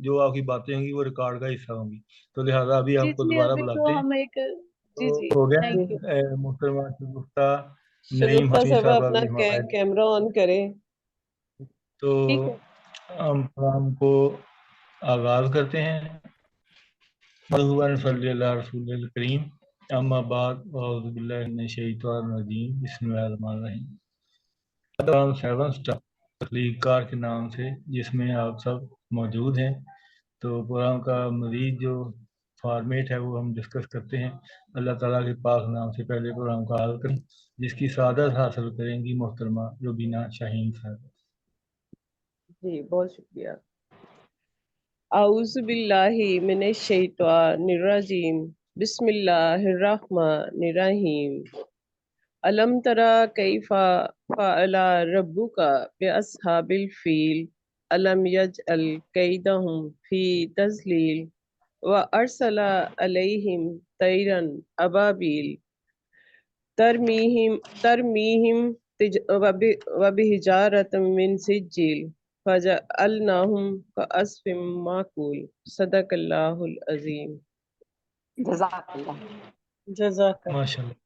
जो आपकी बातें होंगी वो रिकॉर्ड का हिस्सा होंगी। तो लिहाजा अभी जी आपको जी, दोबारा अभी तो बुलाते हैं। हम एक, जी तो जी, हो गया थैंक यू। है मोहतरमा शगुफ्ता नईम शगुफ्ता हाशमी साहब साहबा अपना की हिमायत। कैमरा ऑन करें। तो ठीक है। हम प्रोग्राम को आगाज करते हैं। मधुबन सल्लल्लाहु अलैहि रसूल करीम, अम्मा बाद औज़ु बिल्लाहि मिनश शैतानिर रजीम, बिस्मिल्लाहिर रहमानिर रहीम। प्रोग्राम सेवन स्टार तख्लीकार के नाम से जिसमें आप सब मौजूद हैं। तो प्रोग्राम का मज़ीद जो फॉर्मेट है वो हम डिस्कस करते हैं। अल्लाह ताला के पाक नाम से पहले प्रोग्राम का आगाज़ करें, जिसकी सादत हासिल करेंगी मोहतरमा रुबीना शाहीन साहब। जी बहुत शुक्रिया। आऊज़ु बिल्लाहि मिनश शैतानिर रजीम, बिस्मिल्लाहिर रहमानिर रहीम। अलम तरा कैफा फ़अला रब्बुका बिअस्हाबिल फील, अलम यजअल कैदहुम फी तज़लील, व अरसला अलैहिम तैरन अबाबील तरमीहिम तरमीहिम वबिहिजारतम मिन सिज्जिल फजअलनाहुम कअस्फिम माकूल। सदकल्लाहुल अज़ीम। जज़ाकल्लाह। जज़ाकल्लाह। माशाल्लाह।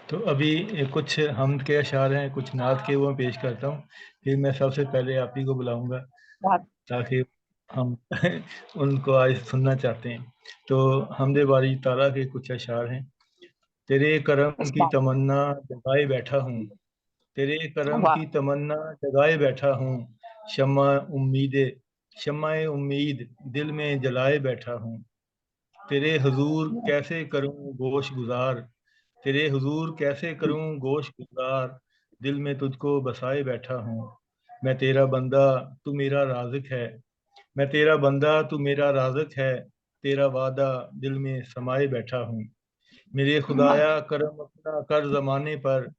तो अभी कुछ हम के अशार हैं, कुछ नात के, वो मैं पेश करता हूँ। फिर मैं सबसे पहले आप ही को बुलाऊंगा बहुत ताकि हम उनको आज सुनना चाहते हैं। तो हमदे बारी ताला के कुछ अशार हैं। तेरे करम की अच्छा। तमन्ना जगाए बैठा हूँ, तेरे करम वाह। की तमन्ना जगाए बैठा हूँ, शम्मा उम्मीद शम्मा उम्मीद दिल में जलाए बैठा हूँ। तेरे हुजूर कैसे करूँ गोश गुजार, तेरे हुजूर कैसे करूँ गोश गुजार, दिल में तुझको बसाए बैठा हूँ। मैं तेरा बंदा तू मेरा राज़िक है, मैं तेरा बंदा तू मेरा राज़िक है, तेरा वादा दिल में समाए बैठा हूँ। मेरे खुदाया करम अपना कर ज़माने पर,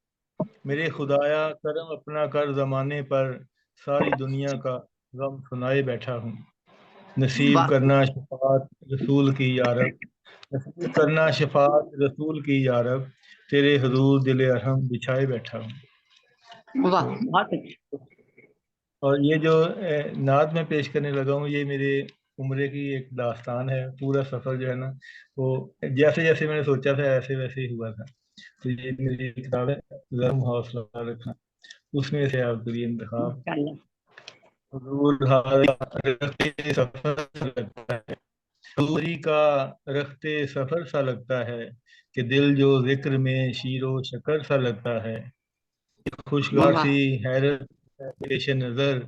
मेरे खुदाया करम अपना कर ज़माने पर, सारी दुनिया का गम सुनाए बैठा हूँ। नसीब वाह। करना शफात रसूल की यारब, नसीब करना शफात रसूल की यारब, तेरे हुजूर दिल अरहम बिछाए बैठा हूँ। वाह, तो बहुत अच्छी। और ये जो नात में पेश करने लगा हूँ, ये मेरे उम्रे की एक दास्तान है। पूरा सफ़र जो है ना, वो जैसे जैसे मैंने सोचा था ऐसे वैसे ही हुआ था। तो ये मेरी किताब है ज़र्म हौसला रखना, उसमें से आपके लिए इंतखाब। माशाल्लाह। हुजूर हारी रखते सफर सा लगता है, दूरी का रखते सफर सा लगता है, कि दिल जो जिक्र में शीरो शकर सा लगता है। खुशगवार सी वाह। हैरत है पेश नज़र,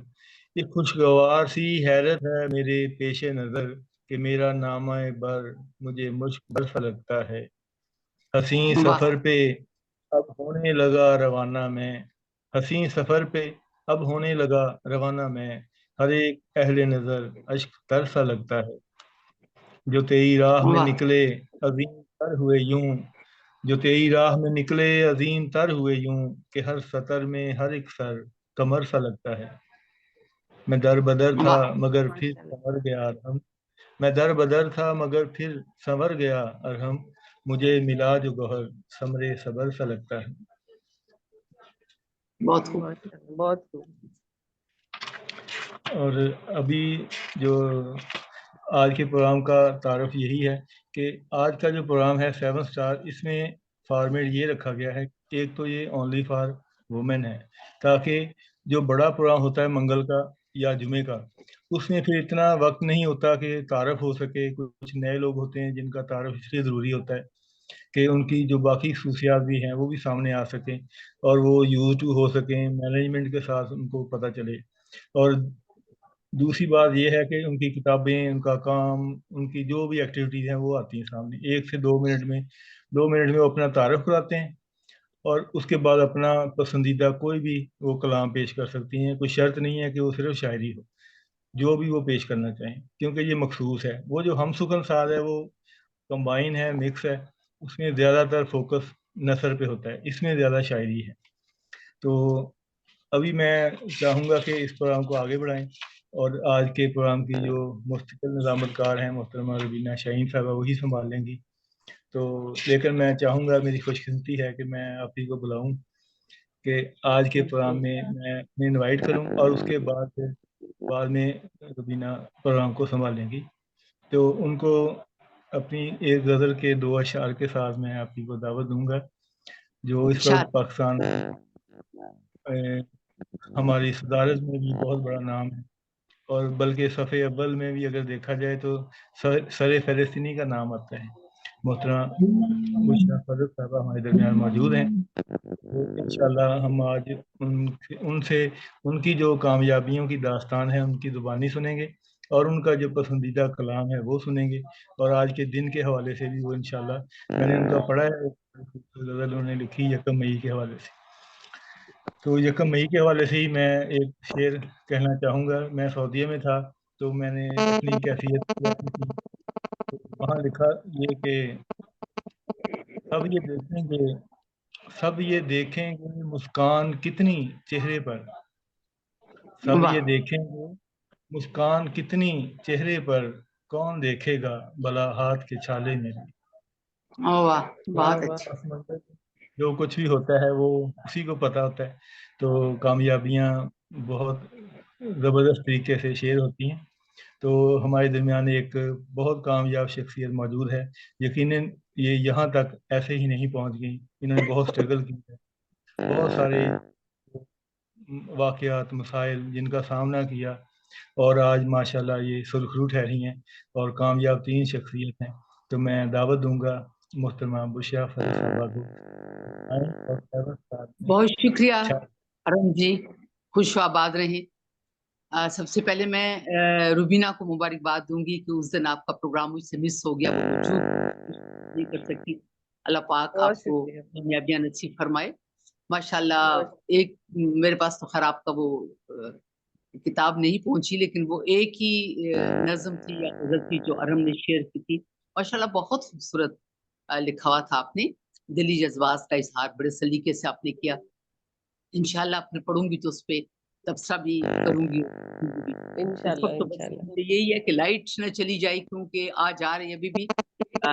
ये खुशगवार सी हैरत है मेरे पेश नज़र, कि मेरा नामा बर मुझे मुश्क बर सा लगता है। हसी वाह। सफ़र पे अब होने लगा रवाना मैं, हसी सफ़र पे अब होने लगा रवाना मैं, हर एक अहले नज़र अश्क तर सा लगता है। जो तेरी राह में वाह। निकले अजीम तर हुए यूं, जो तेरी राह में निकले अजीम तर हुए यूं, कि हर सतर में हर एक सर कमर सा लगता है। मैं दर बदर था वाह। मगर फिर माशाल्लाह। संवर गया अरहम, मैं दर बदर था मगर फिर संवर गया अरहम, मुझे मिला जो गौहर समरे सबर सा लगता है। बहुत खूब। माशाल्लाह, बहुत खूब। और अभी जो आज के प्रोग्राम का तारुफ यही है कि आज का जो प्रोग्राम है सेवन स्टार, इसमें फॉर्मेट ये रखा गया है कि एक तो ये ओनली फॉर वुमेन है, ताकि जो बड़ा प्रोग्राम होता है मंगल का या जुमे का, उसमें फिर इतना वक्त नहीं होता कि तारुफ हो सके। कुछ नए लोग होते हैं जिनका तारुफ इसलिए ज़रूरी होता है कि उनकी जो बाकी खसूसियात भी हैं वो भी सामने आ सकें, और वो यूज टू हो सकें, मैनेजमेंट के साथ उनको पता चले। और दूसरी बात यह है कि उनकी किताबें, उनका काम, उनकी जो भी एक्टिविटीज़ हैं वो आती हैं सामने 1 से 2 मिनट में। 2 मिनट में वो अपना तारुफ कराते हैं, और उसके बाद अपना पसंदीदा कोई भी वो कलाम पेश कर सकती हैं। कोई शर्त नहीं है कि वो सिर्फ शायरी हो, जो भी वो पेश करना चाहें, क्योंकि ये मखसूस है। वो जो हम सुखन साज है वो कंबाइन है, मिक्स है, उसमें ज़्यादातर फोकस नसर पे होता है, इसमें ज़्यादा शायरी है। तो अभी मैं चाहूँगा कि इस प्रोग्राम को आगे बढ़ाएं, और आज के प्रोग्राम की जो मुस्तकिल निज़ामतकार हैं मोहतरमा रुबीना शाहीन साहबा, वही संभाल लेंगी। तो लेकिन मैं चाहूँगा, मेरी खुशकिस्मती है कि मैं आप ही को बुलाऊं कि आज के प्रोग्राम में मैं इन्वाइट करूं, और उसके बाद फिर बाद में रुबीना प्रोग्राम को संभालेंगी। तो उनको अपनी एक गज़ल के 2 अशआर के साथ मैं आप ही को दावत दूंगा, जो इस वक्त पाकिस्तान हमारी सदारत में भी बहुत बड़ा नाम है, और बल्कि सफ़े अव्वल में भी अगर देखा जाए तो सर फ़लस्तीनी का नाम आता है। मोहतरमा बुशरा फजल साहबा हमारे दरमियान मौजूद हैं, तो इंशाल्लाह हम आज उनसे उनकी जो कामयाबियों की दास्तान है उनकी ज़ुबानी सुनेंगे, और उनका जो पसंदीदा कलाम है वो सुनेंगे, और आज के दिन के हवाले से भी वो इंशाल्लाह मैंने उनका पढ़ा है, गज़ल उन्होंने लिखी 1 मई के हवाले से। तो 1 मई के हवाले से ही मैं एक शेर कहना चाहूँगा। मैं सऊदीया में था, तो मैंने अपनी कैफियत की थी, तो वहाँ लिखा ये कि सब ये देखेंगे सब ये देखेंगे मुस्कान कितनी चेहरे पर, सब ये देखेंगे मुस्कान कितनी चेहरे पर, कौन देखेगा भला हाथ के छाले में भी। वाह, बहुत वाह। अच्छा। जो कुछ भी होता है वो उसी को पता होता है, तो कामयाबियाँ बहुत ज़बरदस्त तरीके से शेयर होती हैं। तो हमारे दरमियान एक बहुत कामयाब शख्सियत मौजूद है, यकीनन ये यहाँ तक ऐसे ही नहीं पहुँच गई, इन्होंने बहुत स्ट्रगल की है, बहुत सारे वाक़यात मसाइल जिनका सामना किया, और आज माशाल्लाह ये सुरखरू ठहरी हैं और कामयाब तीन शख्सियत हैं। तो मैं दावत दूंगा मोहतरमा बुशरा फजल साहबा को आएं और 7 साल में बहुत शुक्रिया अच्छा। अरुण जी, खुश आबाद रहें। सबसे पहले मैं रुबीना को मुबारकबाद दूंगी कि उस दिन आपका प्रोग्राम मुझसे मिस हो गया, वो मौजूद नहीं कर सकती। अल्लाह पाक बहुत आपको शुक्रिया। कामयाबियां नसीब फरमाए। माशाल्लाह, बहुत एक मेरे पास तो खैर आपका वो किताब नहीं पहुंची, लेकिन वो एक ही नज्म थी या गजल थी जो अरम ने शेयर की थी। माशाल्लाह बहुत खूबसूरत लिखा हुआ था आपने, दिली जज्बात का इजहार बड़े सलीके से आपने किया। इंशाल्लाह फिर पढ़ूंगी तो उस पर तबसरा भी करूंगी। इस इंशाल्लाह वक्त तो बस इंशाल्लाह। यही है कि लाइट न चली जाए, क्योंकि आ जा रही है अभी भी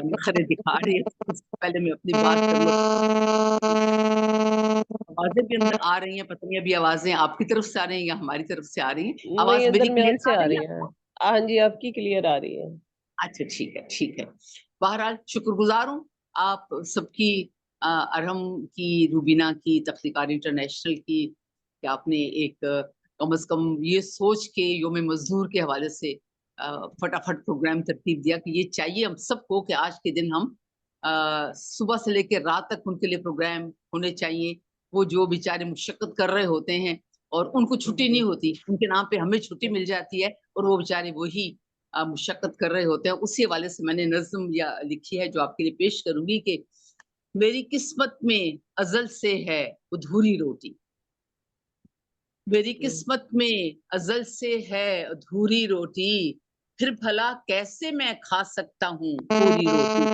नखरे दिखा रही है। उससे पहले मैं अपनी बात कर लूं। आवाजें भी अंदर आ रही हैं, पता नहीं अभी आवाजें आपकी तरफ से आ रही हैं या हमारी तरफ से आ रही हैं। नहीं, आवाज मेरी दरमियान क्लियर से आ आ रही रही है है। आपको? हाँ जी, आपकी क्लियर आ रही है। अच्छा, ठीक है, ठीक है। बहरहाल शुक्रगुजार हूँ आप सबकी, अरहम की, रूबीना की, तख्लीकार इंटरनेशनल की, कि आपने एक कम से कम ये सोच के योम मजदूर के हवाले से फटाफट प्रोग्राम तरतीब दिया कि ये चाहिए हम सबको कि आज के दिन हम सुबह से लेकर रात तक उनके लिए प्रोग्राम होने चाहिए। वो जो बेचारे मुशक्कत कर रहे होते हैं और उनको छुट्टी नहीं होती, उनके नाम पे हमें छुट्टी मिल जाती है, और वो बेचारे वही मुशक्कत कर रहे होते हैं। उसी हवाले से मैंने नज्म या लिखी है जो आपके लिए पेश करूंगी कि मेरी किस्मत में अजल से है अधूरी रोटी, मेरी किस्मत में अजल से है अधूरी रोटी, फिर भला कैसे मैं खा सकता हूँ पूरी रोटी,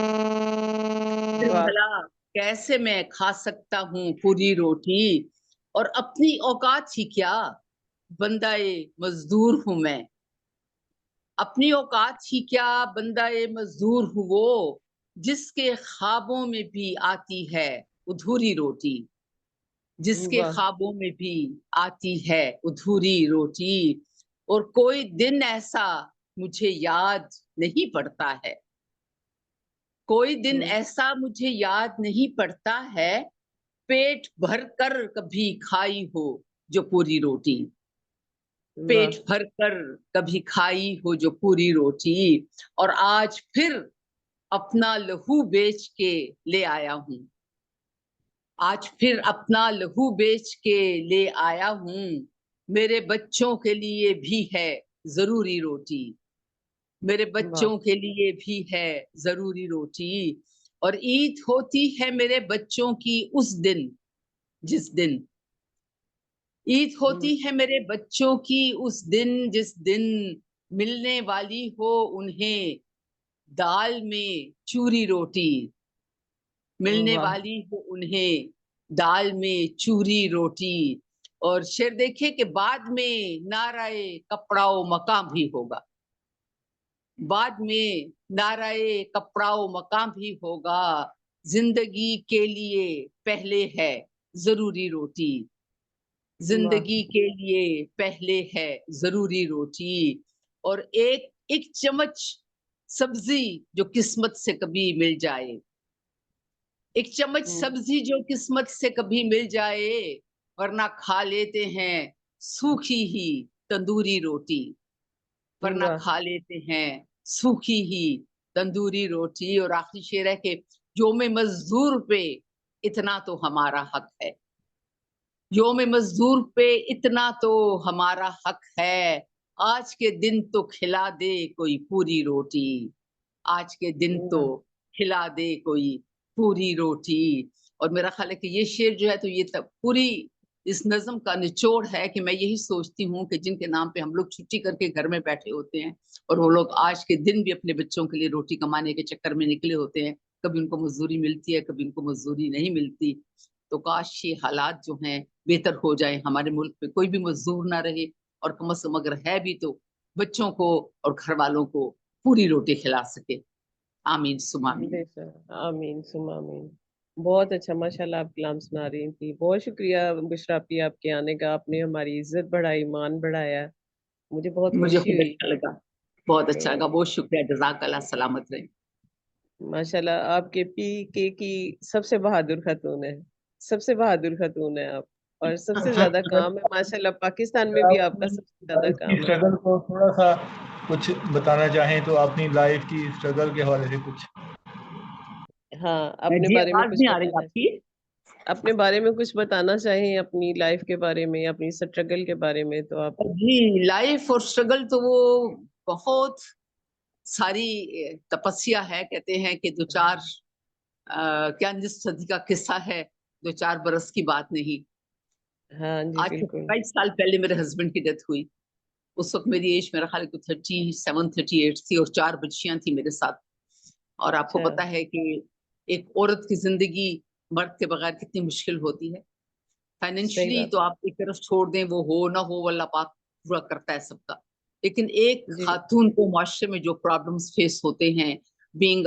फिर वाह। भला कैसे मैं खा सकता हूँ पूरी रोटी, और अपनी औकात ही क्या, बंदाए मजदूर हूं मैं, अपनी औकात ही क्या, बंदाए मजदूर हूँ वो, जिसके ख्वाबों में भी आती है अधूरी रोटी, जिसके वाह। ख्वाबों में भी आती है अधूरी रोटी, और कोई दिन ऐसा मुझे याद नहीं पड़ता है, कोई दिन ऐसा मुझे याद नहीं पड़ता है, पेट भर कर कभी खाई हो जो पूरी रोटी, वाह। पेट भर कर कभी खाई हो जो पूरी रोटी, और आज फिर अपना लहू बेच के ले आया हूँ, आज फिर अपना लहू बेच के ले आया हूँ, मेरे बच्चों के लिए भी है जरूरी रोटी, मेरे वाह। बच्चों के लिए भी है जरूरी रोटी, और ईद होती है मेरे बच्चों की उस दिन, जिस दिन ईद होती है मेरे बच्चों की उस दिन, जिस दिन मिलने वाली हो उन्हें दाल में चूरी रोटी, मिलने वाह। वाली हो उन्हें दाल में चूरी रोटी, और शेर देखे कि बाद में नाराए कपड़ाओ मकाम भी होगा, बाद में नाराए कपड़ाओ मकाम भी होगा, जिंदगी के लिए पहले है जरूरी रोटी, जिंदगी के लिए पहले है जरूरी रोटी, और एक एक चम्मच सब्जी जो किस्मत से कभी मिल जाए, एक चम्मच सब्जी जो किस्मत से कभी मिल जाए, वरना खा लेते हैं सूखी ही तंदूरी रोटी, वरना वाह खा लेते हैं सूखी ही तंदूरी रोटी। और आखिरी शेर है कि योम मजदूर पे इतना तो हमारा हक है, योम मजदूर पे इतना तो हमारा हक है, आज के दिन तो खिला दे कोई पूरी रोटी, आज के दिन तो वाह खिला दे कोई पूरी रोटी। और मेरा ख्याल है कि ये शेर जो है, तो ये तब पूरी इस नज्म का निचोड़ है कि मैं यही सोचती हूँ कि जिनके नाम पे हम लोग छुट्टी करके घर में बैठे होते हैं, और वो लोग आज के दिन भी अपने बच्चों के लिए रोटी कमाने के चक्कर में निकले होते हैं, कभी उनको मजदूरी मिलती है, कभी उनको मजदूरी नहीं मिलती। तो काश ये हालात जो हैं बेहतर हो जाए, हमारे मुल्क में कोई भी मजदूर ना रहे, और कम से कम अगर है भी तो बच्चों को और घर वालों को पूरी रोटी खिला सके। आमीन सुमा आमीन। बेशक आमीन सुमा आमीन। बहुत अच्छा माशाल्लाह आप कलाम सुना रही थी। बहुत शुक्रिया बुशरा आपकी, आपके आने का। आपने हमारी इज्जत बढ़ाई, मान बढ़ाया। मुझे बहुत मुझे खुशी खुद हुई। अच्छा लगा, बहुत अच्छा लगा, तो बहुत शुक्रिया, जज़ाकल्लाह, सलामत रहे। माशाल्लाह आपके पीके की सबसे बहादुर खातून है, सबसे बहादुर खातून है आप। और सबसे अच्छा, ज्यादा काम है माशाल्लाह, पाकिस्तान में अगर भी आप आपका अपनी सबसे ज्यादा लाइफ की काम है। स्ट्रगल को थोड़ा सा कुछ बताना चाहें तो अपनी लाइफ की स्ट्रगल के हवाले से कुछ। हाँ, अपने जी बारे में आवाज कुछ नहीं आ रही बताना, आपकी। अपने बारे में कुछ बताना चाहें, अपनी लाइफ के बारे में, अपनी स्ट्रगल के बारे में, तो आप। जी लाइफ और स्ट्रगल तो वो बहुत सारी तपस्या है, कहते हैं कि दो चार क्या निस सदी का किस्सा है, दो चार बरस की बात नहीं। हाँ जी आज से बिल्कुल। 27 साल पहले मेरे हस्बैंड की डेथ हुई। उस वक्त मेरी एज मेरा ख्याल है 37 38 थी, और 4 बच्चियां थी मेरे साथ। और आपको अच्छा। पता है कि एक औरत की जिंदगी मर्द के बगैर कितनी मुश्किल होती है। सही फाइनेंशियली बात। तो आप एक तरफ छोड़ दें, वो हो ना हो, अल्लाह पाक पूरा करता है सबका। लेकिन एक जी खातून को माशरे में जो प्रॉब्लम्स फेस होते हैं, being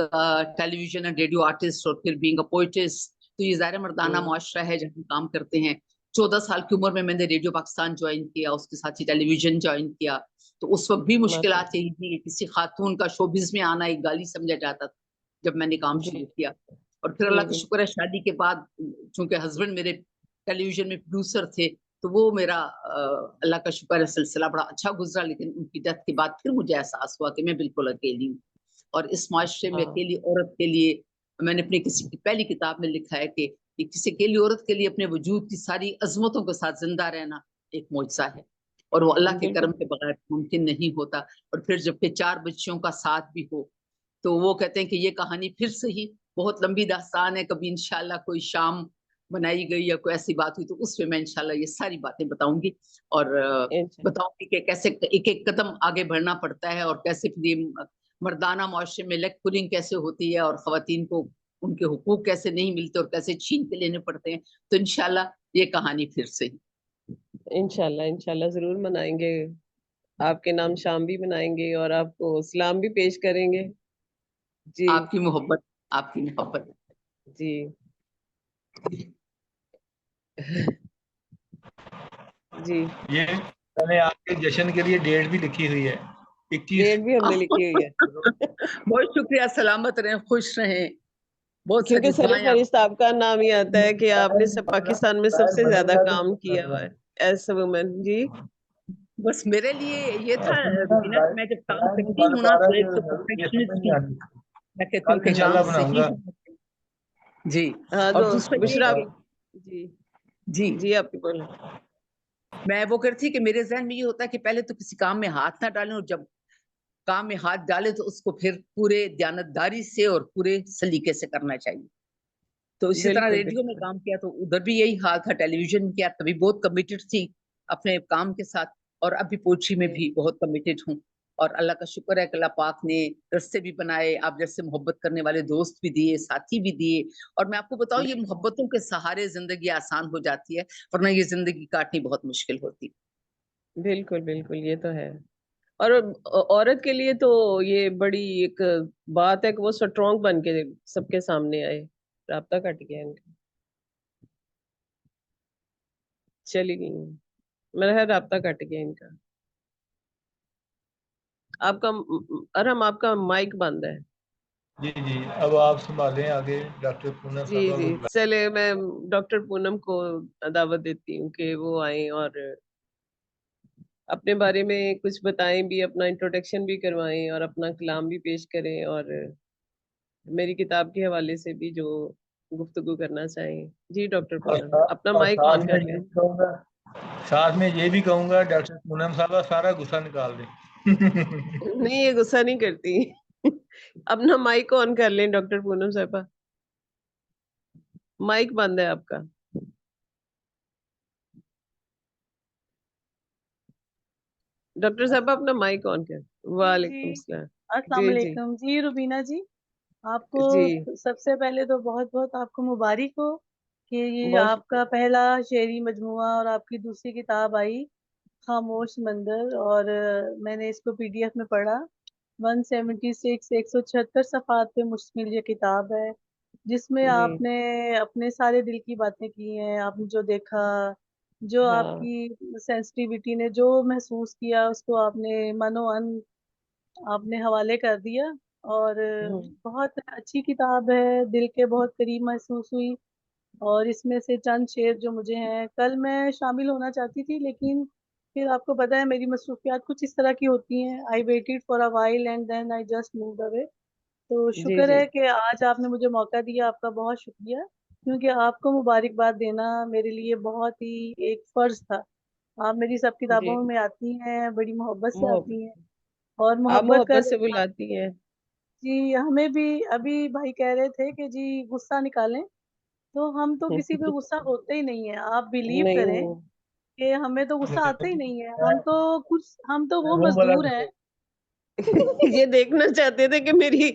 television and radio artist, और फिर बीइंग अ पोइटिस, तो ये ज़ाहिर मर्दाना हम्म, मुआशरा है जहाँ हम काम करते हैं। 14 साल की उम्र में मैंने रेडियो पाकिस्तान ज्वाइन किया, उसके साथ ही टेलीविजन ज्वाइन किया। तो उस वक्त भी मुश्किलात माशाल्लाह। यही थी कि किसी खातून का शोबिज में आना एक गाली समझा जाता था जब मैंने काम जी शुरू किया। और फिर जी अल्लाह का शुक्र बिल्कुल। है, शादी के बाद चूंकि हस्बैंड मेरे टेलीविजन में प्रोड्यूसर थे, तो वो मेरा अल्लाह का शुक्र है सिलसिला बड़ा अच्छा गुजरा। लेकिन उनकी डेथ के बाद फिर मुझे एहसास हुआ कि मैं बिल्कुल अकेली हूँ, और इस माशरे में हाँ अकेली औरत के लिए, मैंने अपनी किसी की पहली किताब में लिखा है कि किसी अकेली औरत के लिए अपने वजूद की सारी अजमतों के साथ जिंदा रहना एक मौजज़ा है, और वो अल्लाह के करम बिल्कुल। के बगैर मुमकिन नहीं होता। और फिर जबकि 4 बच्चियों का साथ भी हो, तो वो कहते हैं कि ये कहानी फिर से ही बहुत लंबी दास्तान है, कभी इंशाल्लाह कोई शाम बनाई गई या कोई ऐसी बात हुई तो उसमें मैं इंशाल्लाह ये सारी बातें बताऊंगी, और इंशाल्लाह। बताऊंगी कि कैसे एक एक कदम आगे बढ़ना पड़ता है, और कैसे फिर ये मर्दाना मुआशरे में लेग पुलिंग कैसे होती है, और खवातीन को उनके हुकूक कैसे नहीं मिलते और कैसे छीन के लेने पड़ते हैं। तो इंशाल्लाह ये कहानी फिर से ही इंशाल्लाह इंशाल्लाह जरूर मनाएंगे। आपके नाम शाम भी मनाएंगे और आपको सलाम भी पेश करेंगे। जी आपकी मोहब्बत, आपकी मोहब्बत। जी। जी। ये मैंने आपके जश्न के लिए डेट भी लिखी हुई है, 21। डेट भी हमने लिखी हुई है। बहुत शुक्रिया, सलामत रहें, खुश रहें, बहुत क्योंकि सारी सर दुआएं आप। फरिश्ता आपका नाम ही आता है कि आपने सब पाकिस्तान में सबसे ज्यादा काम किया हुआ है एज अ वुमेन। जी बस मेरे लिए ये था एक्चुअली ना रुबीना कि मैं जब काम लाइन नहीं करती बन हूँ ना, पा रहा तो एक तो कि ये समझ परफेक्शनिस्ट नहीं हूँ, आती। मैं कहती हूँ कल कि काम इंशाल्लाह सही बनाऊंगा। है। जी। हाँ और तो दूसरा ये बुशरा कि जी जी, जी आप बोले। मैं वो करती कि मेरे जहन में ये होता है कि पहले तो किसी काम में हाथ ना डालें, और जब काम में हाथ डालें तो उसको फिर पूरे दयानतदारी से और पूरे सलीके से करना चाहिए। तो इसी तरह बिल्कुल रेडियो में बिल्कुल। काम किया तो उधर भी यही हाल था, टेलीविजन किया तभी बहुत कमिटेड थी अपने काम के साथ, और अभी पोएट्री में जी भी बहुत कमिटेड हूँ। और अल्लाह का शुक्र है कि अल्लाह पाक ने रास्ते भी बनाए, आप जैसे मोहब्बत करने वाले दोस्त भी दिए, साथी भी दिए। और मैं आपको बताऊं, ये मोहब्बतों के सहारे जिंदगी आसान हो जाती है, वरना ये जिंदगी काटनी बहुत मुश्किल होती। बिल्कुल बिल्कुल ये तो है। और औरत के लिए तो ये बड़ी एक बात है कि वो स्ट्रॉन्ग बन के सबके सामने आए। राब्ता कट गया इनका, चली गई। मेरा है राब्ता कट गया इनका। आपका अरहम, आपका माइक बंद है। जी जी, अब आप संभालें आगे, डॉक्टर पूनम जी साहबा जी, को बुला। चले मैं डॉक्टर पूनम को दावत देती हूँ कि वो आए और अपने बारे में कुछ बताएं भी, अपना इंट्रोडक्शन भी करवाएं और अपना कलाम भी पेश करें, और मेरी किताब के हवाले से भी जो गुफ्तगू करना चाहें। जी डॉक्टर पूनम, अपना और माइक ऑन साथ में कर ये लें। भी कहूँगा, साथ में ये भी कहूँगा डॉक्टर पूनम साहबा सारा गुस्सा निकाल दें। नहीं, ये गुस्सा नहीं करती। अपना माइक ऑन कर लें डॉक्टर पूनम साहबा, माइक बंद है आपका। डॉक्टर साहब अपना माइक ऑन कर। जी जी, वालेकुम सलाम। अस्सलाम जी जी वालेकुम जी रुबीना जी। आपको जी, सबसे पहले तो बहुत बहुत आपको मुबारक हो कि ये बहुत आपका शुक्रिया। पहला शेरी मजमुआ और आपकी दूसरी किताब आई, खामोश मंदिर। और मैंने इसको पीडीएफ में पढ़ा। 176 176 सफ़ात पे मुश्तमिल ये किताब है, जिसमें जी आपने अपने सारे दिल की बातें की हैं। आपने जो देखा, जो हाँ। आपकी सेंसिटिविटी ने जो महसूस किया, उसको आपने मनो आपने हवाले कर दिया। और हम्म, बहुत अच्छी किताब है, दिल के बहुत करीब महसूस हुई। और इसमें से चंद शेर जो मुझे हैं, कल मैं शामिल होना चाहती थी, लेकिन फिर आपको पता है मेरी मसरूफियात कुछ इस तरह की होती हैं। I waited for a while and then I just moved away. तो जी शुक्र जी है कि आज आपने मुझे मौका दिया, आपका बहुत शुक्रिया। क्योंकि आपको मुबारकबाद देना मेरे लिए बहुत ही एक फर्ज था। आप मेरी सब जी, किताबों में आती हैं, बड़ी मोहब्बत से आती हैं। मोहब्बत, और आप मोहब्बत का मोहब्बत से बुलाती हैं। जी, हमें भी अभी भाई कह रहे थे कि जी गुस्सा निकालें, तो हम तो किसी पे गुस्सा होते ही नहीं है। आप बिलीव करें नहीं, कि हमें तो गुस्सा आता ही नहीं है। मैं हम तो मैं वो वो वाला मजदूर हैं। गुस्सा। ये देखना चाहते थे कि मेरी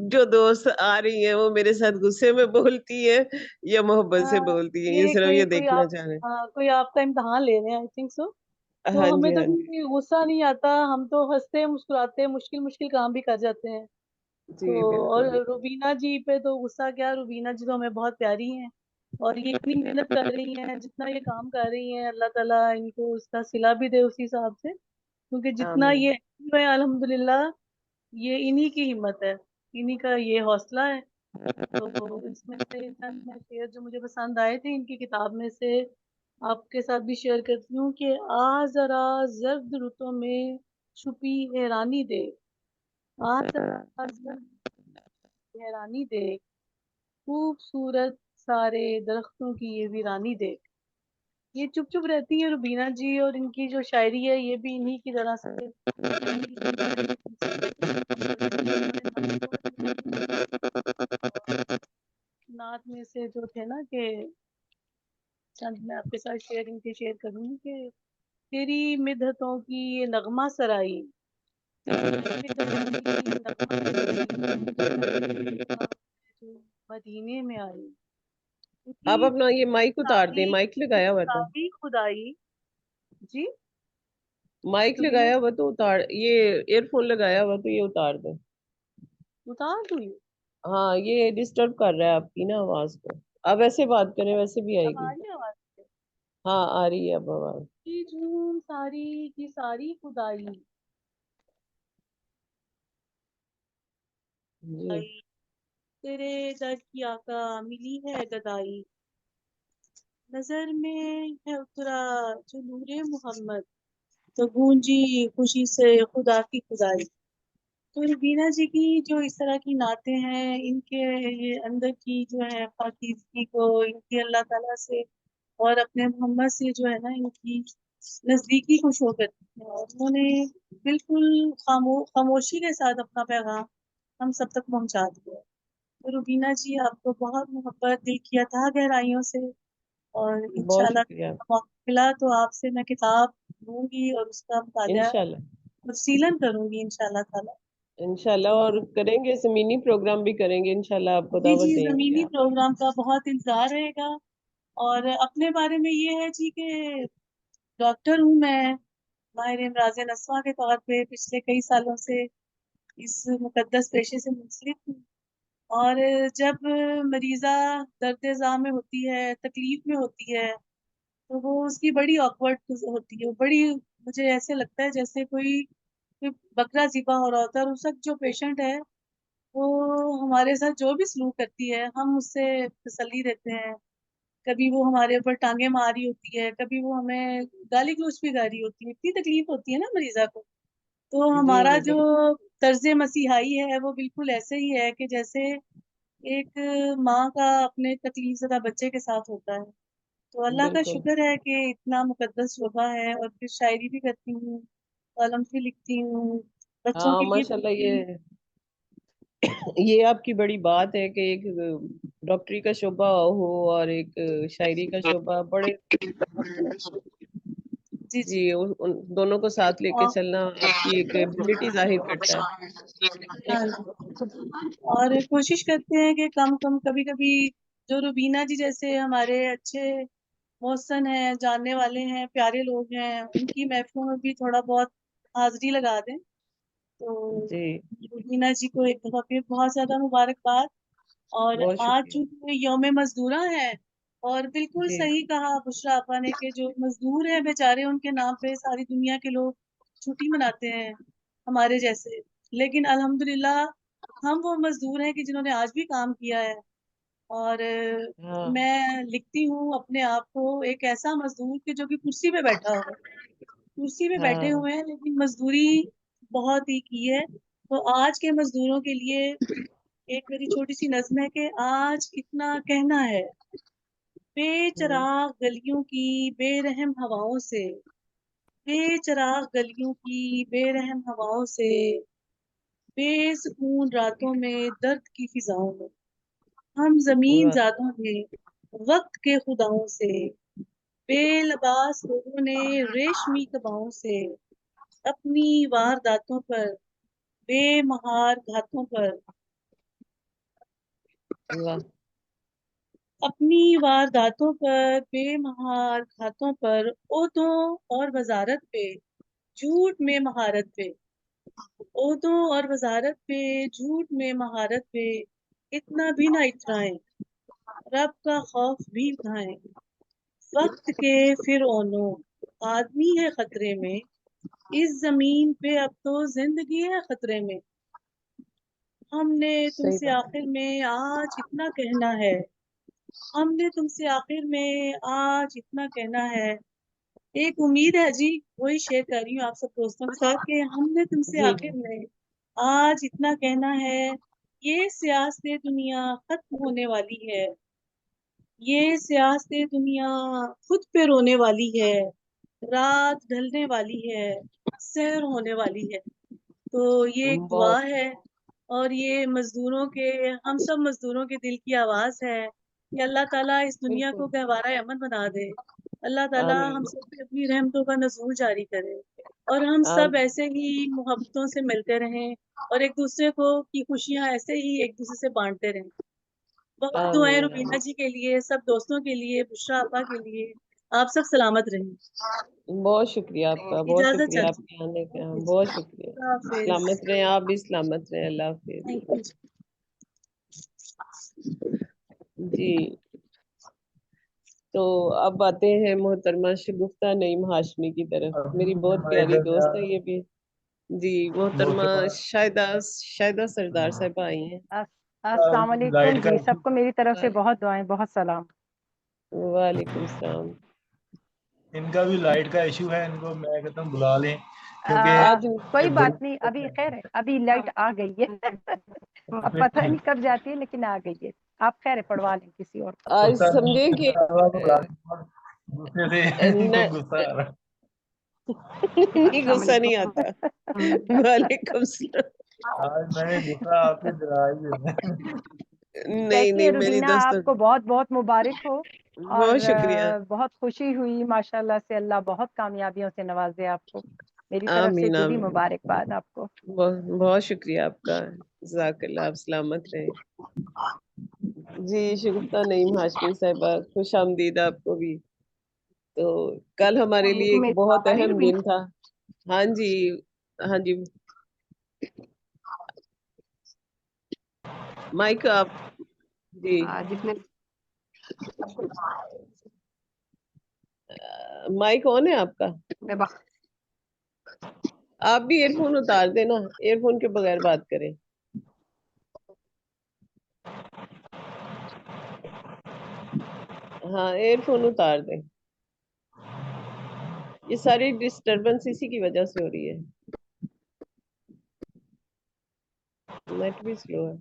जो दोस्त आ रही है वो मेरे साथ गुस्से में बोलती है या मोहब्बत से हाँ, बोलती है, ये ये सिर्फ कोई ये कोई देखना आप चाह रहे हाँ, कोई आपका इम्तिहान ले रहे हैं, आई थिंक सो। हैं। तो हाँ हमें जी तो हाँ जी। भी गुस्सा नहीं आता। हम तो हंसते मुस्कुराते मुश्किल मुश्किल काम भी कर जाते हैं। जी तो और बिल्कुल। रुबीना जी पे तो गुस्सा क्या, रुबीना जी तो हमें बहुत प्यारी हैं। और ये इतनी मेहनत कर रही हैं, जितना ये काम कर रही हैं, अल्लाह ताला इनको उसका सिला भी दे उसी हिसाब से। क्योंकि जितना आमीन। ये एक्टिव है अल्हम्दुलिल्लाह, ये इन्हीं की हिम्मत है, इन्हीं का ये हौसला है। तो इसमें से चंद मैं शेर जो मुझे पसंद आए थे इनकी किताब में से आपके साथ भी शेयर करती हूँ कि आ जरा जर्द रुतों में छुपी हैरानी दे। आ जरा जर्द हैरानी दे, खूबसूरत सारे दरख्तों की ये वीरानी देख। ये चुप चुप रहती है रुबीना जी, और इनकी जो शायरी है ये भी इन्हीं की तरह से नात में से जो थे ना कि चंद मैं आपके साथ शेयर इनके शेयर करूंगी कि तेरी मिदहतों की ये नगमा सराई, तेरी मिदहतों की नगमा सराई जो मदीने में आई, आप उसकी अपना ये माइक उतार दें, माइक लगाया हुआ तो, सारी खुदाई। जी माइक रुबीना लगाया जी, हुआ तो उतार, ये ईयरफोन लगाया हुआ तो ये उतार दें। उतार दूँ? हाँ, ये डिस्टर्ब कर रहा है आपकी ना आवाज को। आप वैसे बात करें, वैसे भी अब आ आएगी। रही है आवाज? हाँ आ रही है अब आवाज। की झूम सारी की सारी खुदाई, जी। आई तेरे दर की आका मिली है गदाई। नजर में है उतरा जो नूरे मोहम्मद, तो गूंजी खुशी से खुदा की खुदाई। तो रुबीना जी की जो इस तरह की नातें हैं, इनके ये अंदर की जो है पाकीज़गी को इनकी अल्लाह ताला से और अपने मोहम्मद से जो है ना, इनकी नजदीकी को शो करती है। और उन्होंने बिल्कुल खामोशी के साथ अपना पैगाम हम सब तक पहुंचा दिया। तो रुबीना जी, आपको बहुत मोहब्बत दिल की अथाह गहराइयों से। और बहुत इंशाल्लाह शुक्रिया। मौका मिला तो आपसे मैं किताब लूंगी और उसका मुताला इंशाल्लाह। तफसीलन करूंगी इंशाल्लाह ताला। इंशाल्लाह, और करेंगे, ज़मीनी प्रोग्राम भी करेंगे इंशाल्लाह, आपको जी जी, दावत देंगे जमीनी आप। प्रोग्राम का बहुत इंतजार रहेगा। और अपने बारे में ये है जी कि डॉक्टर हूँ मैं, माहिर इमराज नस्वा के तौर पे पिछले कई सालों से इस मुकद्दस पेशे से मुंसलिक हूँ। और जब मरीजा दर्द ज़ा में होती है, तकलीफ में होती है, तो वो उसकी बड़ी ऑकवर्ड होती है, बड़ी, मुझे ऐसे लगता है जैसे कोई बकरा ज़िबा हो रहा होता है और उस वक्त जो पेशेंट है वो हमारे साथ जो भी सलूक करती है हम उससे तसल्ली देते हैं। कभी वो हमारे ऊपर टांगे मार रही होती है, कभी वो हमें गाली गलौज भी गा रही होती है, इतनी तकलीफ होती है ना मरीजा को। तो जी हमारा जी जो बिल्कुल। तर्ज मसीहाई है वो बिल्कुल ऐसे ही है कि जैसे एक माँ का अपने तकलीफ ज़दा बच्चे के साथ होता है। तो अल्लाह का बिल्कुल शुक्र है कि इतना मुकद्दस शोबा है, और फिर शायरी भी करती हूँ, कॉलम्स भी लिखती हूँ, बच्चों हाँ के लिए माशाल्लाह, करती हूँ। ये आपकी बड़ी बात है कि एक डॉक्टरी का शोबा हो और एक शायरी का शोबा, बड़े जी, जी जी। उन दोनों को साथ लेके और चलना आपकी एक एबिलिटी जाहिर करता है। हाँ जी। और कोशिश करते हैं कि कम कभी-कभी जो रुबीना जी जैसे हमारे अच्छे मोहसिन हैं, जानने वाले हैं, प्यारे लोग हैं, उनकी महफ़िलों में भी थोड़ा बहुत हाज़िरी लगा दें। तो जी रुबीना जी को एक दफ़ा फिर बहुत ज़्यादा मुबारकबाद। और बहुत आज शुक्रिया। चूँकि यौम मज़दूरा है, और बिल्कुल जी सही कहा बुशरा आपा ने कि जो मज़दूर हैं बेचारे, उनके नाम पे सारी दुनिया के लोग छुट्टी मनाते हैं, हमारे जैसे। लेकिन अल्हम्दुलिल्लाह हम वो मज़दूर हैं कि जिन्होंने आज भी काम किया है। और हाँ मैं लिखती हूँ अपने आप को एक ऐसा मज़दूर कि जो कि कुर्सी पे बैठा हो। कुर्सी पे बैठे हाँ हुए हैं लेकिन मज़दूरी बहुत ही की है। तो आज के मज़दूरों के लिए एक मेरी छोटी-सी नज़्म है कि आज इतना कहना है, हम्म, बेचराग गलियों की बेरहम हवाओं से, बेचराग गलियों की बेरहम हवाओं से, बेसुकून रातों में दर्द की फ़िज़ाओं में, हम ज़मीन वाह ज़ादों ने वक़्त के खुदाओं से, बेलबास लोगों ने रेशमी कबाओं से, अपनी वारदातों पर, बेमहार घातों पर, वाह अपनी वारदातों पर, बेमहार घातों पर, ओहदों और वज़ारत पे, झूठ में महारत पे, ओहदों और वज़ारत पे, झूठ में महारत पे, इतना भी ना इतराएँ, रब का खौफ भी उठाएँ। वक़्त के फ़िरऔनों, आदमी है खतरे में, इस ज़मीन पे अब तो ज़िंदगी है खतरे में। हमने सही तुमसे बात। आखिर में आज इतना कहना है, हमने तुमसे आखिर में आज इतना कहना है। एक उम्मीद है जी, वही शेयर कर रही हूँ आप सब दोस्तों के साथ कि हमने तुमसे जी आखिर जी में आज इतना कहना है, ये सियासत दुनिया खत्म होने वाली है, ये सियासत दुनिया खुद पे रोने वाली है, रात ढलने वाली है, सहर होने वाली है। तो ये एक दुआ बहुत है, और ये मज़दूरों के, हम सब मज़दूरों के दिल की आवाज़ है कि अल्लाह ताला इस दुनिया को बिल्कुल। गहवारा अमन बना दे। अल्लाह ताला हम आमीन सब पे अपनी रहमतों का नज़ूल जारी करे, और हम सब आमीन ऐसे ही मोहब्बतों से मिलते रहें, और एक दूसरे को की खुशियाँ ऐसे ही एक दूसरे से बाँटते रहें। बहुत दुआएँ आमीन रुबीना आमीन। जी के लिए, सब दोस्तों के लिए, बुशरा आपा के लिए। आप सब सलामत रहें। बहुत शुक्रिया आपका, बहुत इजाज़त शुक्रिया चाहती आपके आने हूँ। का, ओके जी। बहुत शुक्रिया। अल्लाह हाफ़िज़। सलामत रहें, आप भी सलामत रहें, अल्लाह हाफिज। Thank you. जी तो अब आते हैं मोहतरमा शगुफ्ता नईम हाशमी की तरफ, मेरी बहुत हमारे प्यारी दोस्त है दरमियान ये भी। जी मोहतरमा मोहतरमा शाहिदा शाहिदा सरदार साहिबा आई हैं। अस्सलाम वालेकुम लाइट का जी, इशू, सबको मेरी तरफ से बहुत दुआएं, बहुत सलाम। वालेकुम सलाम। इनका भी लाइट का इशू है, इनको मैं कहता हूँ बुला लें क्योंकि आज कोई एक बड़ी बात नहीं, अभी खैर है, अभी लाइट आ गई है। अब पता नहीं कब जाती है, लेकिन आ गई है। आप खैर है, पढ़वा लें किसी और को। आज गुस्सा समझे कि को बुला लें, गुस्से से इनको न, गुस्सा आ रहा नहीं अस्सलाम गुस्सा नहीं वालेकुम। आता। वालेकुम सलाम। है। आज मैंने गुस्सा आपसे दिला ही देना। नहीं देखिए नहीं मेरी रुबीना, दोस्तों आपको बहुत बहुत मुबारक हो, और बहुत शुक्रिया। बहुत खुशी हुई, माशाल्लाह से अल्लाह बहुत कामयाबियों से नवाजे आपको। मेरी तरफ से आमीन दिली आमीन। मुबारकबाद आपको। बहुत बहुत शुक्रिया आपका, जज़ाकल्लाह, आप सलामत रहे। जी शगुफ्ता नईम हाशमी साहिबा, खुश आमदीद आपको भी। तो कल हमारे लिए एक मेरी बहुत आवाज आ रही है अहम रुबीना? दिन था। हाँ जी, हाँ जी, माइक आप। जी जिसने माइक ऑन है आपका? मैं बा- आप भी ईयरफोन उतार देना, ईयरफोन के बगैर बात करें। हाँ, ईयरफोन उतार दें। ये सारी डिस्टरबेंस इसी की वजह से हो रही है, नेट भी स्लो है।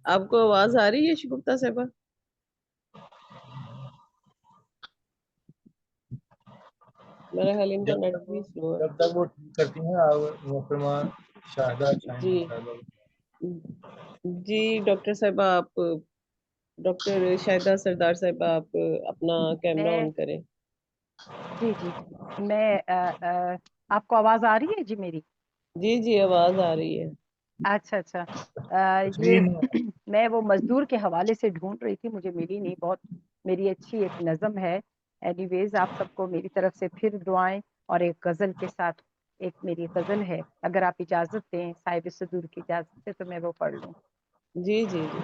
आपको आवाज आ रही है शगुफ्ता साहबा? मेरा ख्याल इनका नेट भी स्लो है। जब तक वो ठीक करती हैं आप मोहतरमा शाहिदा जी शाहीन। जी, डॉक्टर साहबा आप, डॉक्टर शाहिदा सरदार साहबा आप अपना कैमरा मैं ऑन करें। जी जी मैं आपको आवाज आ रही है जी मेरी? जी जी, आवाज आ रही है। अच्छा अच्छा। ये स्क्रीन मैं वो मजदूर के हवाले से ढूंढ रही थी, मुझे मिली नहीं। बहुत मेरी अच्छी एक नज़म है। एनीवेज, आप सबको मेरी तरफ से फिर दुआएं। और एक गजल के साथ एक मेरी गजल है, अगर आप इजाजत दें, साहिब सदूर की इजाजत से, तो मैं वो पढ़ लूं। जी जी जी।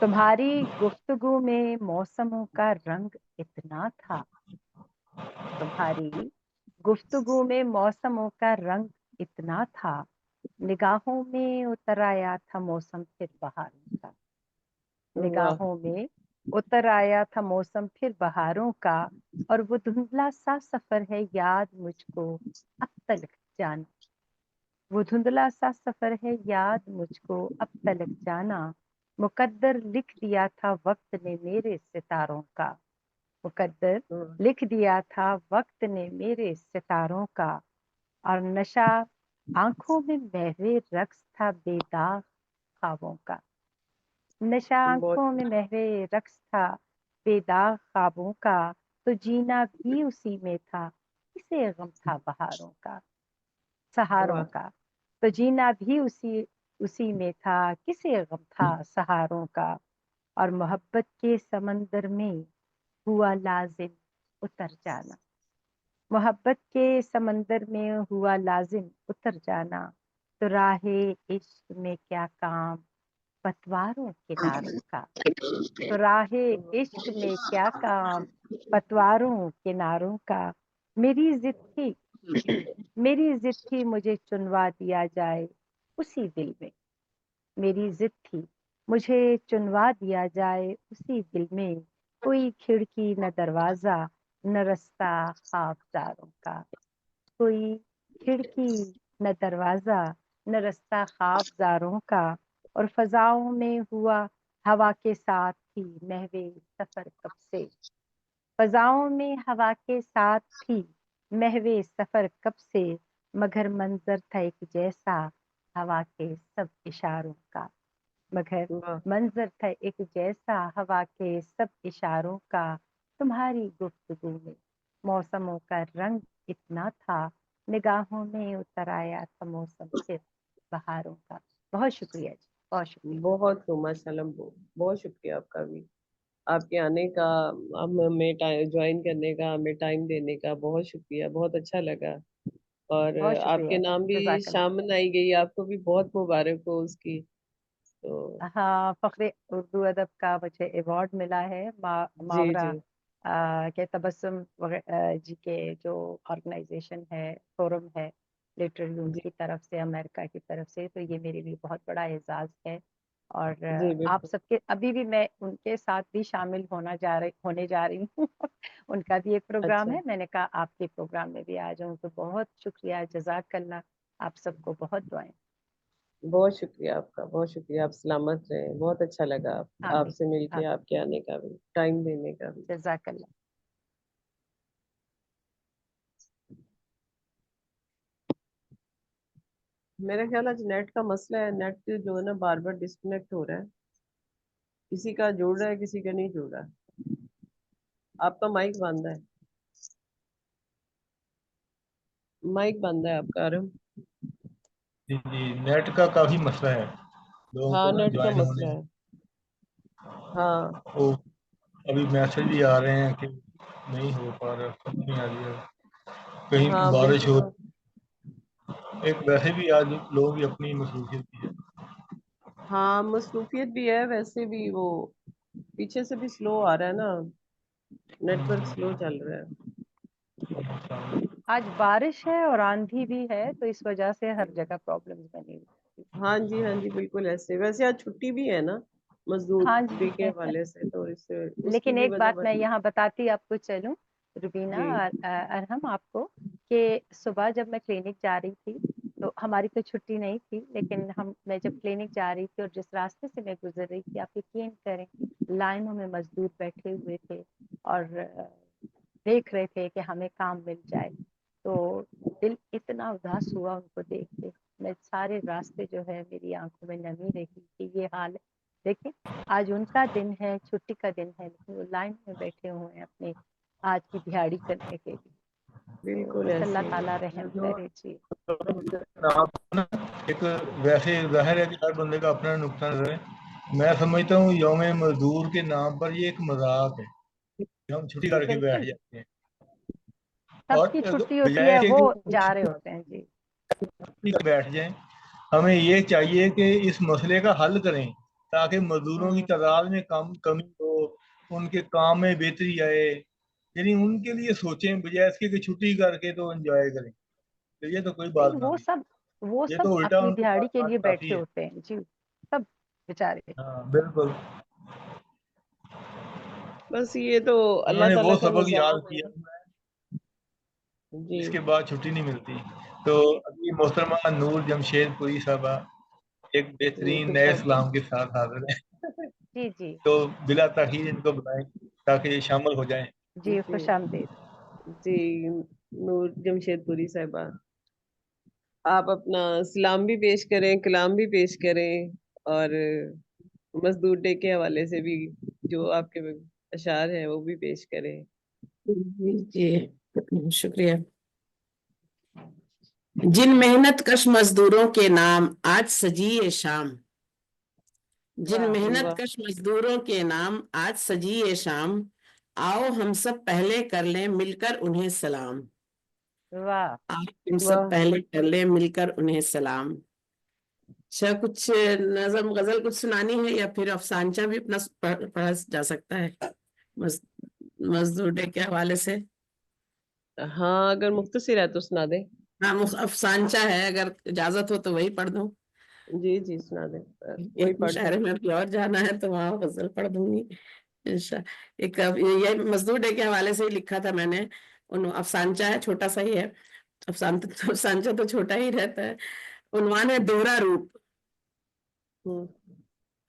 तुम्हारी गुफ्तगू में मौसमों का रंग इतना था, तुम्हारी गुफ्तगू में मौसमों का रंग इतना था, निगाहों में उतर आया था मौसम फिर बहारों का, वाह, निगाहों में उतर आया था मौसम फिर बहारों का। और वो धुंधला सा सफर है याद मुझको अब तलक जाना, वो धुंधला सा सफर है याद मुझको अब तलक जाना। मुकद्दर लिख दिया था वक्त ने मेरे सितारों का, मुकद्दर लिख दिया था वक्त ने मेरे सितारों का। और नशा आंखों में महवे रक्स था बेदाग ख्वाबों का, नशा बहुत आंखों में महवे रक्स था बेदाग ख्वाबों का। तो जीना भी उसी में था, किसे गम था बहारों का, सहारों वाह। का। तो जीना भी उसी उसी में था, किसे गम था सहारों का। और मोहब्बत के समंदर में हुआ लाजिम उतर जाना, मोहब्बत के समंदर में हुआ लाजिम उतर जाना। तो राहे इश्क में क्या काम पतवारों किनारों का, तो राहे इश्क में क्या काम पतवारों किनारों का। मेरी जिद थी, मेरी जिद थी मुझे चुनवा दिया जाए उसी दिल में, मेरी जिद थी मुझे चुनवा दिया जाए उसी दिल में। कोई खिड़की न दरवाजा न रास्ता ख्वाबदारों का, कोई खिड़की न दरवाजा न रास्ता ख्वाबदारों का। और फजाओं में हुआ हवा के साथ थी महवे सफर कब से, फजाओं में हवा के साथ थी महवे सफर कब से। मगर मंजर था एक जैसा हवा के सब इशारों का, मगर वाह, मंजर था एक जैसा हवा के सब इशारों का। तुम्हारी गुफ्तगू में मौसमों का रंग इतना था, निगाहों में उतर आया था मौसम फिर बहारों का। बहुत शुक्रिया जी, बहुत शुक्रिया। बहुत माशाल्लाह, बहुत शुक्रिया आपका भी, आपके आने का, हमें ज्वाइन करने का, हमें टाइम देने का बहुत शुक्रिया, बहुत अच्छा लगा। और बहुत आपके शुक्रिया, नाम भी जज़ाकल्लाह। शामिल आई गई, आपको भी बहुत मुबारक हो उसकी। तो हाँ, फ़ख्रे उर्दू अदब का मुझे अवार्ड मिला है। जी मावरा जी के तबस्सुम जी के जो ऑर्गेनाइजेशन है, फोरम है, लिटरेरी जी उनकी तरफ से, अमेरिका की तरफ से, तो ये मेरे लिए बहुत बड़ा एजाज़ है। और जी, आप बिल्कुल। सबके अभी भी मैं उनके साथ भी शामिल होने जा रही हूँ। उनका भी एक प्रोग्राम अच्छा, है, मैंने कहा आपके प्रोग्राम में भी आ जाऊँ, तो बहुत शुक्रिया, जज़ाकल्लाह। आप सबको बहुत दुआएं। बहुत शुक्रिया आपका, बहुत शुक्रिया। आप सलामत रहें, बहुत अच्छा लगा आमीन आपसे मिलके, आमीन, आपके आने का भी, टाइम देने का भी। जज़ाकल्लाह। मेरा ख्याल आज नेट का मसला है, नेट जो है ना बार बार डिस्कनेक्ट हो रहा है, किसी का जुड़ रहा है, किसी का नहीं जुड़ रहा है। आपका माइक बंद है, माइक बंद है आपका आरम। जी जी, नेट का काफी मसला है लोगों हाँ, को ना नेट का ज्वाइन होने मसला है। हाँ, को। अभी मैसेज भी आ रहे हैं कि नहीं हो पा रहा, समझ नहीं आ रही है। कहीं हाँ बारिश हो, बिल्कुल। एक वैसे भी आज लोगों की अपनी मसरूफियत भी है। हाँ मसरूफियत भी है, वैसे भी वो पीछे से भी स्लो आ रहा है ना, नेटवर्क स्लो चल रहा है। आज बारिश है और आंधी भी है, तो इस वजह से हर जगह प्रॉब्लम्स बनी हुई। हाँ जी बिल्कुल ऐसे। वैसे आज छुट्टी भी है ना मजदूर हाँ डे के जी। हवाले से, तो इससे उसकी लेकिन भी एक वजह बात मैं बनी। यहाँ बताती आपको चलूं रुबीना जी अरहम आपको, कि सुबह जब मैं क्लिनिक जा रही थी, तो हमारी तो छुट्टी नहीं थी, लेकिन मैं जब क्लिनिक जा रही थी और जिस रास्ते से मैं गुजर रही थी, आप यकीन करें लाइनों में मजदूर बैठे हुए थे और देख रहे थे कि हमें काम मिल जाए। तो दिल इतना उदास हुआ उनको देख के। मैं सारे रास्ते जो है मेरी आंखों में नमी रही कि ये हाल है। देखिए आज उनका दिन है, छुट्टी का दिन है, लेकिन वो लाइन में बैठे हुए हैं अपने आज की दिहाड़ी करने के लिए। बिल्कुल बस अल्लाह ऐसे। ताला रहम जो करे जी। एक वैसे जाहिर है कि हर बंदे का अपना नुक्ता नजर है। मैं समझता हूँ यौम मजदूर के नाम पर ये एक मजाक है कि हम छुट्टी करके बैठ बिल्कुल जाते हैं, और सबकी छुट्टी होती बजाय है, इसके वो कि जा रहे होते हैं जी। छुट्टी कर बैठ जाएं, हमें ये चाहिए कि इस मसले का हल करें ताकि मजदूरों की तादाद में कमी हो, उनके काम में बेहतरी आए। यानी उनके लिए सोचें बजाय इसके कि छुट्टी करके तो एंजॉय करें। तो ये तो कोई बात नहीं, ना हुई, वो ये सब तो उल्टा अपनी उनके पास दिहाड़ी के आज लिए काफी बैठे है। होते हैं जी, सब बेचारे। हाँ बिल्कुल, बस ये तो अल्लाह उन्होंने ताला वो का सबक याद निज़ाम है। किया जी जिसके बाद छुट्टी नहीं मिलती। तो अभी मोहतरमा नूर जमशेदपुरी साहबा एक जी बेहतरीन खुश नए आमदीद। इस्लाम के साथ हाजिर है, जी जी तो बिला ताखीर इनको बुलाएं ताकि ये शामिल हो जाएं। जी, जी खुश आमदीद। जी नूर जमशेदपुरी साहिबा, आप अपना सलाम भी पेश करें, कलाम भी पेश करें, और मजदूर डे के हवाले से भी जो आपके अशार हैं वो भी पेश करें। जी जी, शुक्रिया। जिन मेहनत कश मजदूरों के नाम आज सजी ये शाम, जिन वाह मेहनत वाह कश मजदूरों के नाम आज सजी ये शाम, आओ हम सब पहले कर लें मिलकर उन्हें सलाम। वाह। आओ हम सब वाह। पहले कर लें मिलकर उन्हें सलाम। अच्छा, कुछ नज़म गजल कुछ सुनानी है, या फिर अफसानचा भी अपना पढ़ा जा सकता है मज, मजदूर डे के हवाले से? हाँ अगर मुख्तसर है तो सुना दे। हाँ, अफसानचा है, अगर इजाजत हो तो वही पढ़ दूं। जी सुना दे, वही एक पढ़ दे। मुशायरे में अभी और जाना है तो वहां गजल पढ़ दूंगी इंशा। एक ये मजदूर डे के हवाले से ही लिखा था मैंने। उन अफसानचा है, छोटा सा ही है। अफसानचा तो छोटा ही रहता है। उन्वान है दोहरा रूप। हम्म।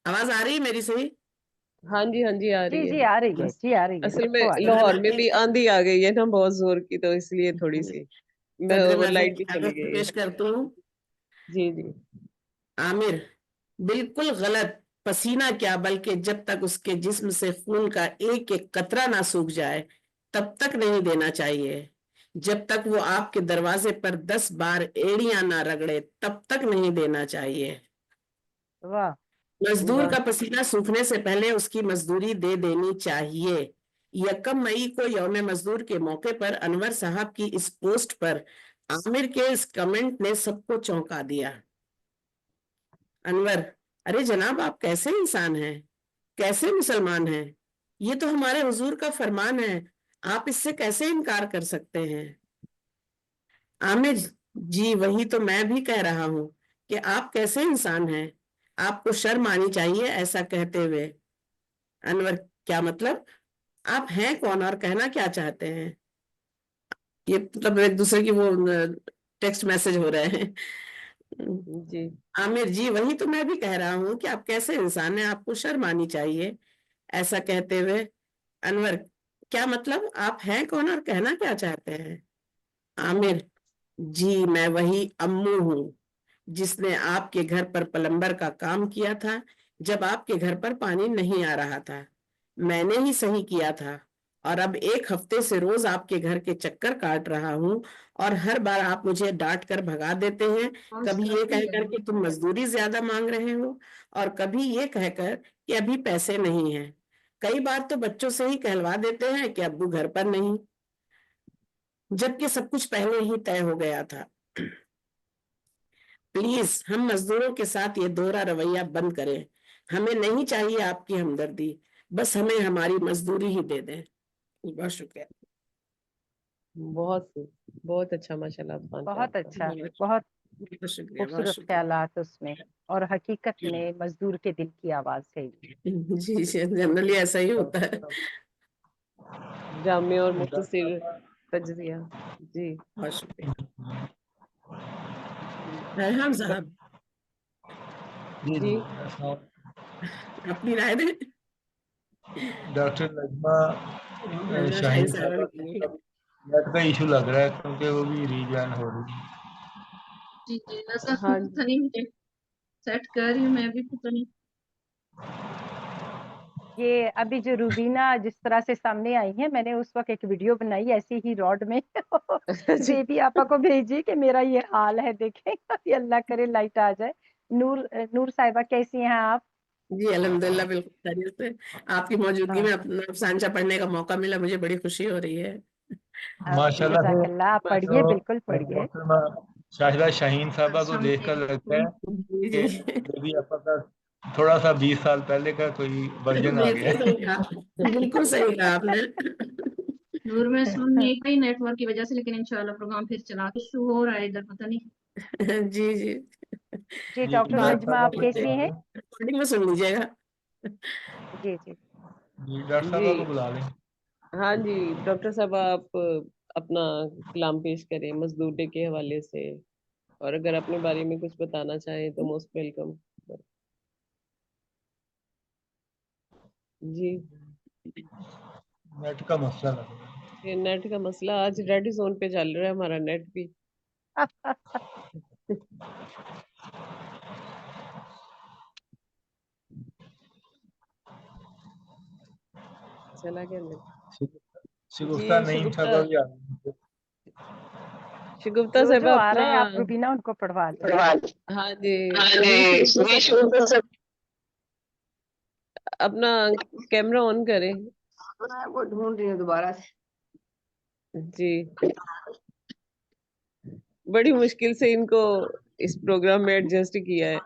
आवाज आ रही है मेरी सही? हाँ जी आ जी रही है। जी, आ रही है बस जी, आ रही है, असल में सबको आ रही है। लाहौर सदर में भी आंधी आ गई है ना बहुत जोर की, तो इसलिए थोड़ी सी मैं सदर वो महफिल लाइट की भी चली आदत गई है। पेश करती हूँ। जी आमिर, बिल्कुल गलत। पसीना क्या, बल्कि जब तक उसके जिस्म से खून का एक एक कतरा ना सूख जाए तब तक नहीं देना चाहिए। जब तक वो आपके दरवाजे पर 10 बार एड़ियां ना रगड़े तब तक नहीं देना चाहिए। वाह मजदूर वाह। का पसीना सूखने से पहले उसकी मजदूरी दे देनी चाहिए। 1 मई को यौम मजदूर के मौके पर अनवर साहब की इस पोस्ट पर आमिर के इस कमेंट ने सबको चौंका दिया। अनवर, अरे जनाब, आप कैसे इंसान हैं, कैसे मुसलमान हैं? ये तो हमारे हुजूर का फरमान है, आप इससे कैसे इनकार कर सकते हैं? आमिर, जी वही तो मैं भी कह रहा हूँ कि आप कैसे इंसान हैं, आपको शर्म आनी चाहिए ऐसा कहते हुए। अनवर, क्या मतलब? आप हैं कौन और कहना क्या चाहते हैं? ये मतलब एक दूसरे की वो टेक्स्ट मैसेज हो रहे हैं। जी आमिर, जी वही तो मैं भी कह रहा हूँ कि आप कैसे इंसान हैं, आपको शर्म आनी चाहिए ऐसा कहते हुए। अनवर, क्या मतलब? आप हैं कौन और कहना क्या चाहते हैं? आमिर, जी मैं वही अम्मू हूँ जिसने आपके घर पर प्लम्बर का काम किया था जब आपके घर पर पानी नहीं आ रहा था। मैंने ही सही किया था, और अब 1 हफ्ते से रोज आपके घर के चक्कर काट रहा हूँ, और हर बार आप मुझे डांट कर भगा देते हैं। कभी ये कहकर कि तुम मजदूरी ज्यादा मांग रहे हो, और कभी ये कहकर कि अभी पैसे नहीं हैं। कई बार तो बच्चों से ही कहलवा देते हैं कि अब्बू घर पर नहीं, जबकि सब कुछ पहले ही तय हो गया था। प्लीज हम मजदूरों के साथ ये दोहरा रवैया बंद करें। हमें नहीं चाहिए आपकी हमदर्दी, बस हमें हमारी मजदूरी ही दे दें। बहुत शुक्रिया। बहुत अच्छा माशाल्लाह अफसान साहब बहुत का। अच्छा, बहुत बहुत शुक्रिया, बहुत खूबसूरत शुक्रिया। ख्यालात उसमें, और हकीकत में मजदूर के दिल की आवाज है ये। जी जनरली ऐसा ही होता है। जामे और मुख्तसर तजज़िया। जी बहुत शुक्रिया। रेहान साहब, जी जी जी। अपनी राय दें। डॉक्टर नजमा नजमा शाहीन शाहीन साहब साहबा की। का नेट का इशू लग रहा है, क्योंकि वो भी रीजॉइन हो रही है। जी जी नजर हाँ पता नहीं, मुझे सेट कर रही हूँ मैं भी, पता नहीं। ये अभी जो रूबीना जिस तरह से सामने आई है, मैंने उस वक्त एक वीडियो बनाई ऐसी ही रॉड में जी बेबी आपा को भेजी कि मेरा ये हाल है, देखें ये अल्लाह करे लाइट आ जाए। नूर साहिबा कैसी हैं आप? जी अल्हम्दुलिल्लाह बिल्कुल खैरियत से। आपकी मौजूदगी में हाँ, अपना अफसानचा पढ़ने का मौका मिला, मुझे बड़ी खुशी हो रही है। माशाल्लाह से जज़ाकल्लाह, आप पढ़िए, जो बिल्कुल पढ़िए। मोहतरमा शाहिदा शाहीन साहबा को अस्सलाम देखकर लगता है वालेकुम। जी कि जी बेबी आपा का थोड़ा सा 20 साल पहले का कोई वर्जन आ गया बिल्कुल है। सही कहा, बिल्कुल सही कहा आपने। नूर में सुनने का ही नेटवर्क की वजह से, लेकिन इंशाल्लाह प्रोग्राम फिर चला के शुरू हो रहा है इधर, पता नहीं। जी जी, जी, जी डॉक्टर बात नजमा आप कैसी हैं? रिकॉर्डिंग में सुन लीजिएगा। जी जी। जी डॉक्टर जी साहबा को बुला लें। हाँ जी डॉक्टर साहब आप अपना कलाम पेश करें मजदूर डे के हवाले से, और अगर अपने बारे में कुछ बताना चाहें तो मोस्ट वेलकम। जी नेट का मसला लग रहा है। ये नेट का मसला, आज रेड जोन पे चल रहा है हमारा नेट भी। चला गया नेट। जी शिगुफ्ता नईम शगुफ्ता, साहबा भी आ गई। शगुफ्ता जो साहब जो आ अपना। रहे हैं आप रूबीना उनको पढ़वा दें। हाँ जी जी शगुफ्ता साहब अपना कैमरा ऑन करें। मैं वो ढूंढ रही हूँ दोबारा से। जी बड़ी मुश्किल से इनको इस प्रोग्राम में एडजस्ट किया है।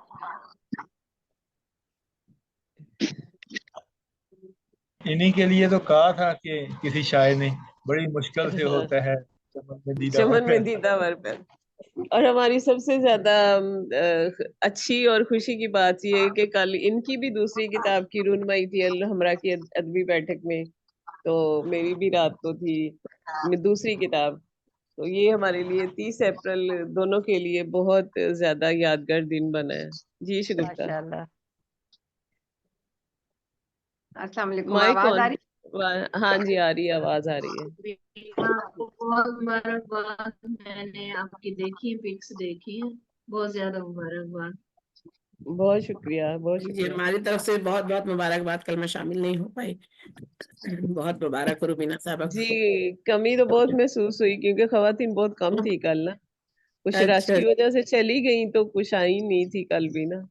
इन्हीं के लिए तो कहा था कि किसी शायर ने, बड़ी मुश्किल से हाँ, होता है चमन में दीदावर चमन में पैदा। दीदावर पे। और हमारी सबसे ज्यादा अच्छी और खुशी की बात ये है कि कल इनकी भी दूसरी किताब की रूनमाई थी अल हमरा की अदबी बैठक में, तो मेरी भी रात को थी दूसरी किताब। तो ये हमारे लिए 30 अप्रैल दोनों के लिए बहुत ज्यादा यादगार दिन बना है। जी शगुफ्ता माशाल्लाह। अस्सलाम वालेकुम, माइक आवाज ऑन। आ रही हाँ जी आ रही है, आवाज आ रही है। है? आपको बहुत मुबारकबाद, मैंने आपकी देखी है, पिक्स देखी है, बहुत ज्यादा मुबारकबाद। बहुत शुक्रिया, बहुत जी शुक्रिया। हमारी तरफ से बहुत बहुत मुबारकबाद, कल मैं शामिल नहीं हो पाई। बहुत मुबारक हो रुबीना साहब। जी कमी तो बहुत महसूस हुई क्योंकि खवातीन बहुत कम थी कल ना, कुछ रश अच्छा की वजह से चली गई तो कुछ आई नहीं थी कल भी ना।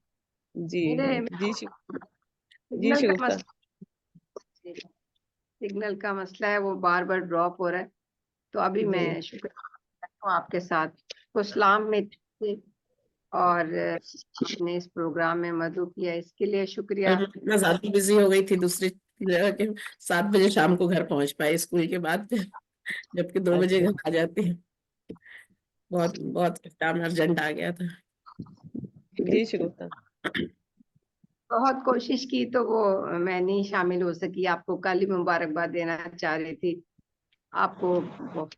जी मेरे जी जी सिग्नल का शगुफ्ता। मसला, सिग्नल का मसला है, वो बार बार ड्रॉप हो रहा है। तो अभी जी मैं शुक्र हूँ आपके साथ इस्लाम में थे, और आपने इस प्रोग्राम में मदद किया, इसके लिए शुक्रिया। मैं इतना ज्यादा बिजी हो गई थी दूसरी जगह के, 7 बजे शाम को घर पहुंच पाई स्कूल के बाद, जबकि 2 बजे अच्छा, घर आ जाती है। बहुत बहुत काम अर्जेंट आ गया था। जी शगुफ्ता। बहुत कोशिश की तो वो मैं नहीं शामिल हो सकी, आपको कल ही मुबारकबाद देना चाह रही थी आपको।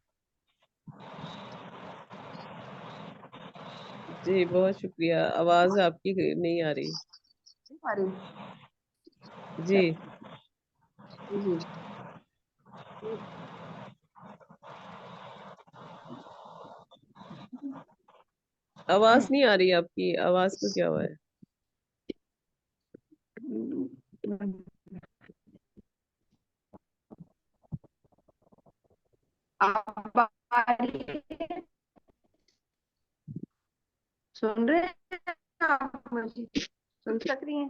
जी बहुत शुक्रिया, आवाज आपकी नहीं आ रही। जी जी आवाज नहीं आ रही आपकी, आवाज को क्या हुआ है? आप सुन रहे हैं? आप मुझे सुन सक रही हैं?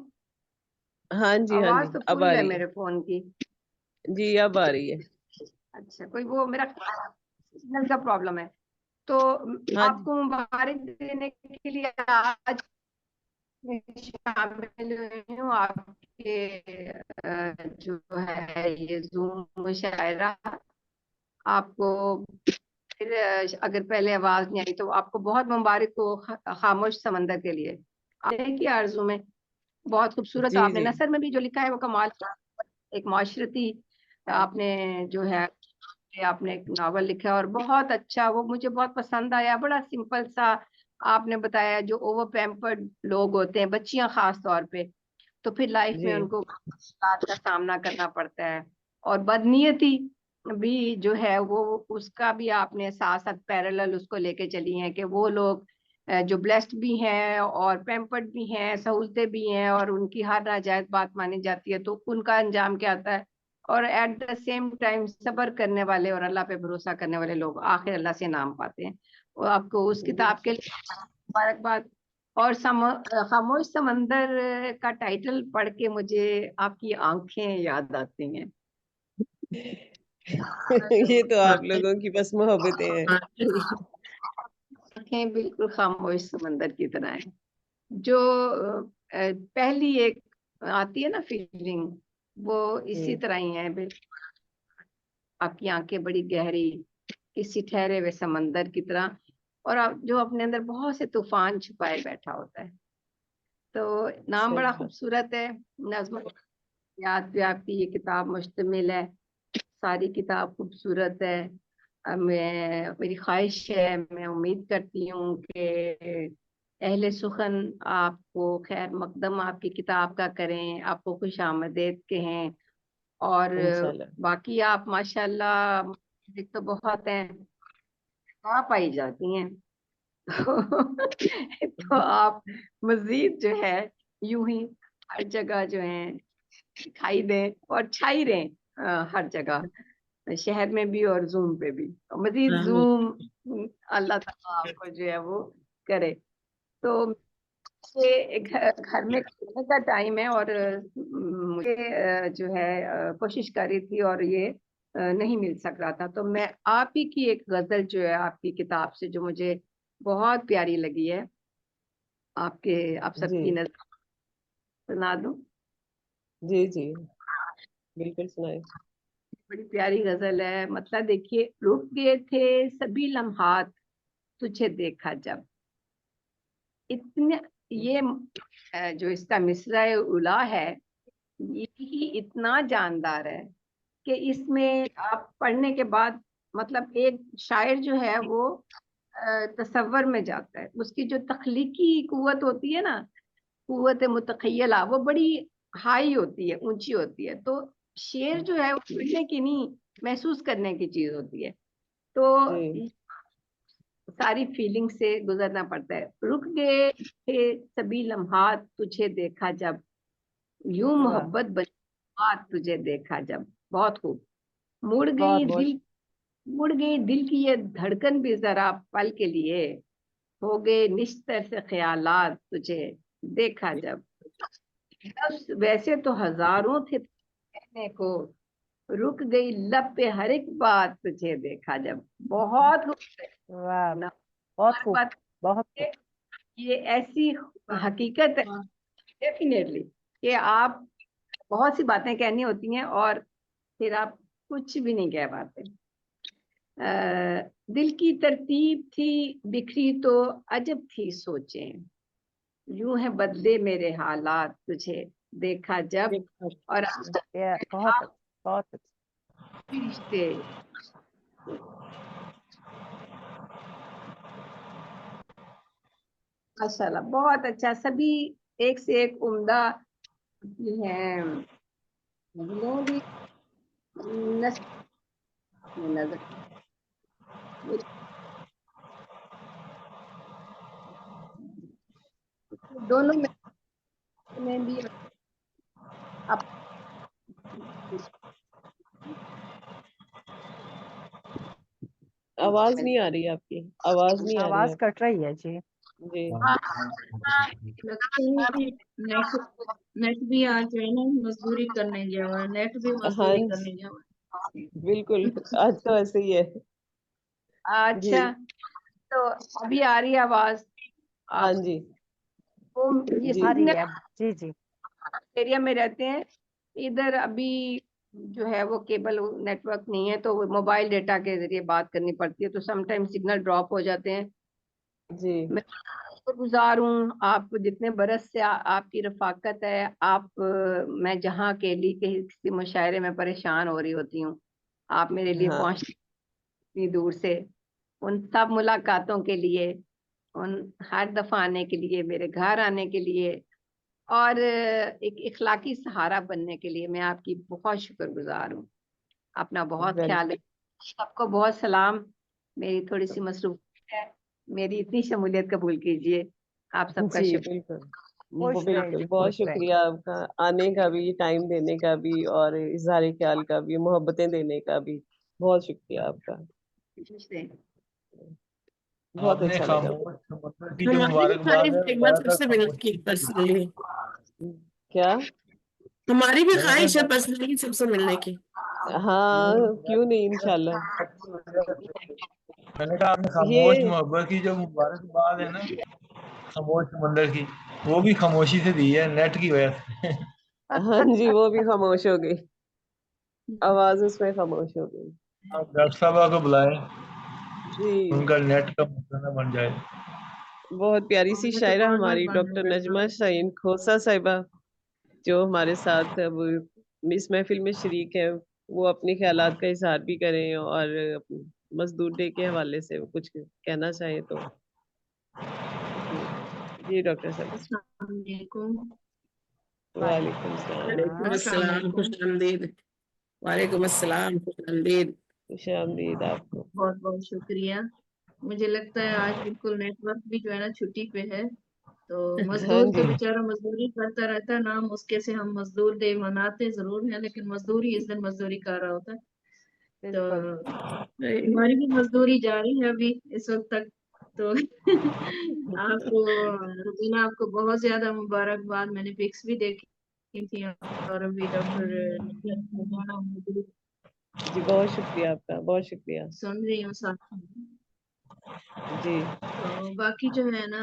हाँ जी, हाँ आवाज जी, तो अब फुल आ है रही है। मेरे फोन की। जी, अब आ रही है। अच्छा, कोई वो मेरा सिग्नल का प्रॉब्लम है। तो हाँ जी, आपको मुबारक देने के लिए आज मैं शामिल हुई हूँ आपके जो है ये जूम मुशायरा। आपको फिर अगर पहले आवाज नहीं आई तो आपको बहुत मुबारक हो खामोश समंदर के लिए। आपने की आरजू में बहुत खूबसूरत, जी, आपने जी, नसर में भी जो लिखा है वो कमाल का। एक माशरती आपने जो है आपने एक नावल लिखा है और बहुत अच्छा, वो मुझे बहुत पसंद आया। बड़ा सिंपल सा आपने बताया, जो ओवर पैम्पर्ड लोग होते हैं, बच्चियां खास तौर पे, तो फिर लाइफ में जी, उनको मुश्किलात का सामना करना पड़ता है। और बदनीयती भी जो है वो, उसका भी आपने साथ साथ पैरेलल उसको लेके चली हैं कि वो लोग जो ब्लेस्ड भी हैं और पैम्पर्ड भी हैं, सहूलतें भी हैं, और उनकी हर नाजायज बात मानी जाती है तो उनका अंजाम क्या आता है। और एट द सेम टाइम सब्र करने वाले और अल्लाह पे भरोसा करने वाले लोग आखिर अल्लाह से नाम पाते हैं। वो आपको उस किताब के लिए मुबारकबाद। और खामोश समंदर का टाइटल पढ़ के मुझे आपकी आंखें याद आती हैं। ये तो आप लोगों की बस मोहब्बतें हैं। आंखें बिल्कुल खामोश समंदर की तरह हैं। जो पहली एक आती है ना फीलिंग, वो इसी तरह ही है बिल्कुल। आपकी आंखें बड़ी गहरी, किसी ठहरे हुए समंदर की तरह, और आप जो अपने अंदर बहुत से तूफान छुपाए बैठा होता है। तो नाम सही बड़ा बात। खूबसूरत है, नज़्म याद पे आपकी ये किताब मुश्तमिल है। सारी किताब खूबसूरत है। मेरी ख्वाहिश है, मैं उम्मीद करती हूँ कि अहले सुखन आपको खैर मकदम आपकी किताब का करें, आपको खुश आमदेद कहें। और इंशाल्लाह। बाकी आप माशाल्लाह मुझे तो बहुत हैं, कहाँ पाई जाती हैं। तो आप मजीद जो है यूं ही हर जगह जो है दिखाई दें और छाई रहें, हर जगह, शहर में भी और जूम पे भी। मजीद जूम अल्लाह ताला आपको जो है वो करे। तो ये घर में खाने का टाइम है और मुझे जो है कोशिश कर रही थी और ये नहीं मिल सक रहा था, तो मैं आप ही की एक गजल जो है आपकी किताब से जो मुझे बहुत प्यारी लगी है, आप जी, सबकी नजर सुना दूं। जी, जी, बिल्कुल सुनाए। बड़ी प्यारी गजल है। मतलब देखिए, रुक गए थे सभी लम्हात तुझे देखा जब। इतने ये जो इसका मिसरा उला है, ये ही इतना जानदार है कि इसमें आप पढ़ने के बाद मतलब एक शायर जो है वो तसव्वुर में जाता है। उसकी जो तख्लीकी कुव्वत होती है ना, कुव्वत मुतखय्यला, वो बड़ी हाई होती है, ऊंची होती है। तो शेर जो है वो पढ़ने की नहीं, महसूस करने की चीज होती है। जी, तो सारी फीलिंग से गुजरना पड़ता है। रुक गए थे सभी लम्हात तुझे देखा जब, यूं वाह, मोहब्बत बनी बात तुझे देखा जब। बहुत खूब। मुड़ गई बहुत बहुत। दिल मुड़ गई दिल की ये धड़कन भी जरा पल के लिए, हो गए निश्तर से ख्यालात तुझे देखा जब। लफ्ज़ वैसे तो हजारों थे कहने को, रुक गई लब पे हर एक बात तुझे देखा जब। बहुत वाह, ना, बहुत हर खूब, बात बहुत खूब। ये ऐसी हकीकत है डेफिनेटली कि आप बहुत सी बातें कहनी होती हैं और फिर आप कुछ भी नहीं कह पाते। दिल की तरतीब थी बिखरी तो अजब थी सोचें, यूं है बदले मेरे हालात तुझे देखा जब। और ये बहुत अच्छा, बहुत अच्छा। रिश्ते माशाल्लाह बहुत अच्छा, सभी एक से एक उम्दा हैं। नजरों भी नस्ल में नजर, दोनों में भी आप आवाज नहीं आ रही आपकी, आवाज नहीं आ रही आवाज आप। कट रही है जी। जी लगता है कि नेट भी आज जो है ना मजदूरी करने गया हुआ है, नेट भी हाँ मजदूरी जी, करने गया हुआ है। बिल्कुल आज तो ऐसे ही है जी। अच्छा, तो अभी आ रही है आवाज हाँ आप? जी वो ये जी आ रही सिग्नल है। जी जी। एरिया में रहते हैं, इधर अभी जो है वो केबल नेटवर्क नहीं है, तो मोबाइल डेटा के जरिए बात करनी पड़ती है, तो समटाइम सिग्नल ड्रॉप हो जाते हैं। जी मैं शुक्रगुजार हूँ, आप जितने बरस से आपकी रफाकत है। आप मैं जहाँ अकेली के किसी मुशायरे में परेशान हो रही होती हूँ, आप मेरे लिए हाँ पहुँच इतनी दूर से, उन सब मुलाकातों के लिए, उन हर दफा आने के लिए, मेरे घर आने के लिए, और एक इखलाकी सहारा बनने के लिए मैं आपकी बहुत शुक्रगुजार हूँ। अपना बहुत वेल ख्याल रखिए। सबको बहुत सलाम। मेरी थोड़ी सी मसरूफियत है, मेरी इतनी शमूलियत कबूल कीजिए। आप सबका जी शुक्र। बिल्कुल वो खुश बिल्कुल रहिए, बहुत खुश रहिए। शुक्रिया आपका आने का भी, टाइम देने का भी, और इजहार ख्याल का भी, मोहब्बतें देने का भी। बहुत शुक्रिया आपका, बहुत आपने अच्छा लगा। खामोश समंदर की जो हमारी भी मुबारकबाद ख्वाहिश है, है एक बार ज्यादातर सबसे मिलने खामोश की पर्सनली। क्या? हमारी भी मैंने ख्वाहिश है कहा पर्सनली सबसे मिलने की। हाँ क्यों नहीं, इंशाल्लाह। मैंने कहा आपने खामोश ये मोहब्बत की जो मुबारकबाद है ना, खामोश समंदर की, वो भी खामोशी से दी है, नेट की वजह से। हाँ जी, वो भी खामोश हो गई, आवाज उसमें खामोश हो गई। आप डॉक्टर साहबा को बुलाएं, जी उनका नेट का मसला ना बन जाए। बहुत प्यारी सी मैं तो शायरा बार बार हमारी बंद हो डॉक्टर जाता नजमा हूँ। शाहीन खोसा साहिबा, जो हमारे साथ अब इस महफिल में शरीक है, वो अपने ख्यालात का इजहार भी करें और मजदूर डे के हवाले से वो कुछ कहना चाहे तो। जी जी डॉक्टर साहब। अस्सलाम वालेकुम। वालेकुम सलाम। वालेकुम अस्सलाम अस्सलाम, खुश वालेकुम। आमदीद। वालेकुम अस्सलाम, खुश आमदीद। खुश आमदीद आपको। बहुत बहुत शुक्रिया। मुझे लगता है आज बिल्कुल नेटवर्क भी जो है ना छुट्टी पे है, तो हाँ मजदूर तो जी बेचारा मजदूरी करता रहता है, नाम उसके से हम मजदूर डे मनाते जरूर हैं, लेकिन मजदूर ही इस दिन मजदूरी कर रहा होता है। बिल्कुल। तो हमारी भी मजदूरी जारी है अभी इस वक्त तक। तो आपको रुबीना, आपको बहुत ज्यादा मुबारकबाद। मैंने पिक्स भी देखी थी, और अभी डॉक्टर जी बहुत शुक्रिया आपका, बहुत शुक्रिया। सुन रही हूँ साथ में। जी तो बाकी जो है ना,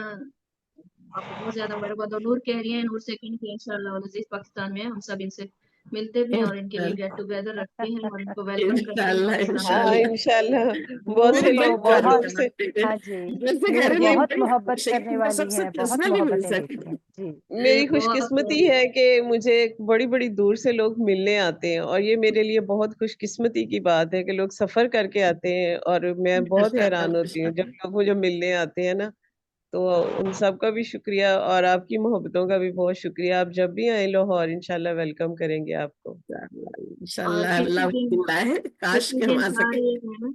आपको बहुत ज्यादा मुबारकबाद। और नूर कह रही है, नूर से कहीं कि इंशाल्लाह वो अजीज पाकिस्तान में है, हम सब इनसे मिलते भी हैं और इनके लिए गेट टुगेदर रखते हैं और इनको वेलकम करते हैं इंशाल्लाह पाकिस्तान हाँ में। इंशाल्लाह। इंशाल्लाह। बहुत नूर से मेरी तो बड़ी लोग बहुत दूर बहुत, से। हाँ जी, जैसे कह नूर रही बहुत बड़ी मोहब्बत ख्वाहिश है करने कि मैं वाली सबसे है, बहुत पर्सनली मिल मोहब्बतें देती सकूं। है जी। मेरी बहुत खुशकिस्मती है कि मुझे बड़ी बड़ी दूर से लोग मिलने आते हैं, और ये मेरे लिए बहुत खुशकिस्मती की बात है कि लोग सफर करके आते हैं, और मैं बहुत माशाल्लाह हैरान होती हूँ जब लोग मुझे मिलने आते हैं ना। तो उन सब का भी शुक्रिया, और आपकी मोहब्बतों का भी बहुत शुक्रिया। आप जब भी आए लाहौर, इंशाल्लाह वेलकम करेंगे आपको। और इंशाल्लाह अल्लाह बुलाए, काश किसी के हम दिन आ सके। सारे जो है ना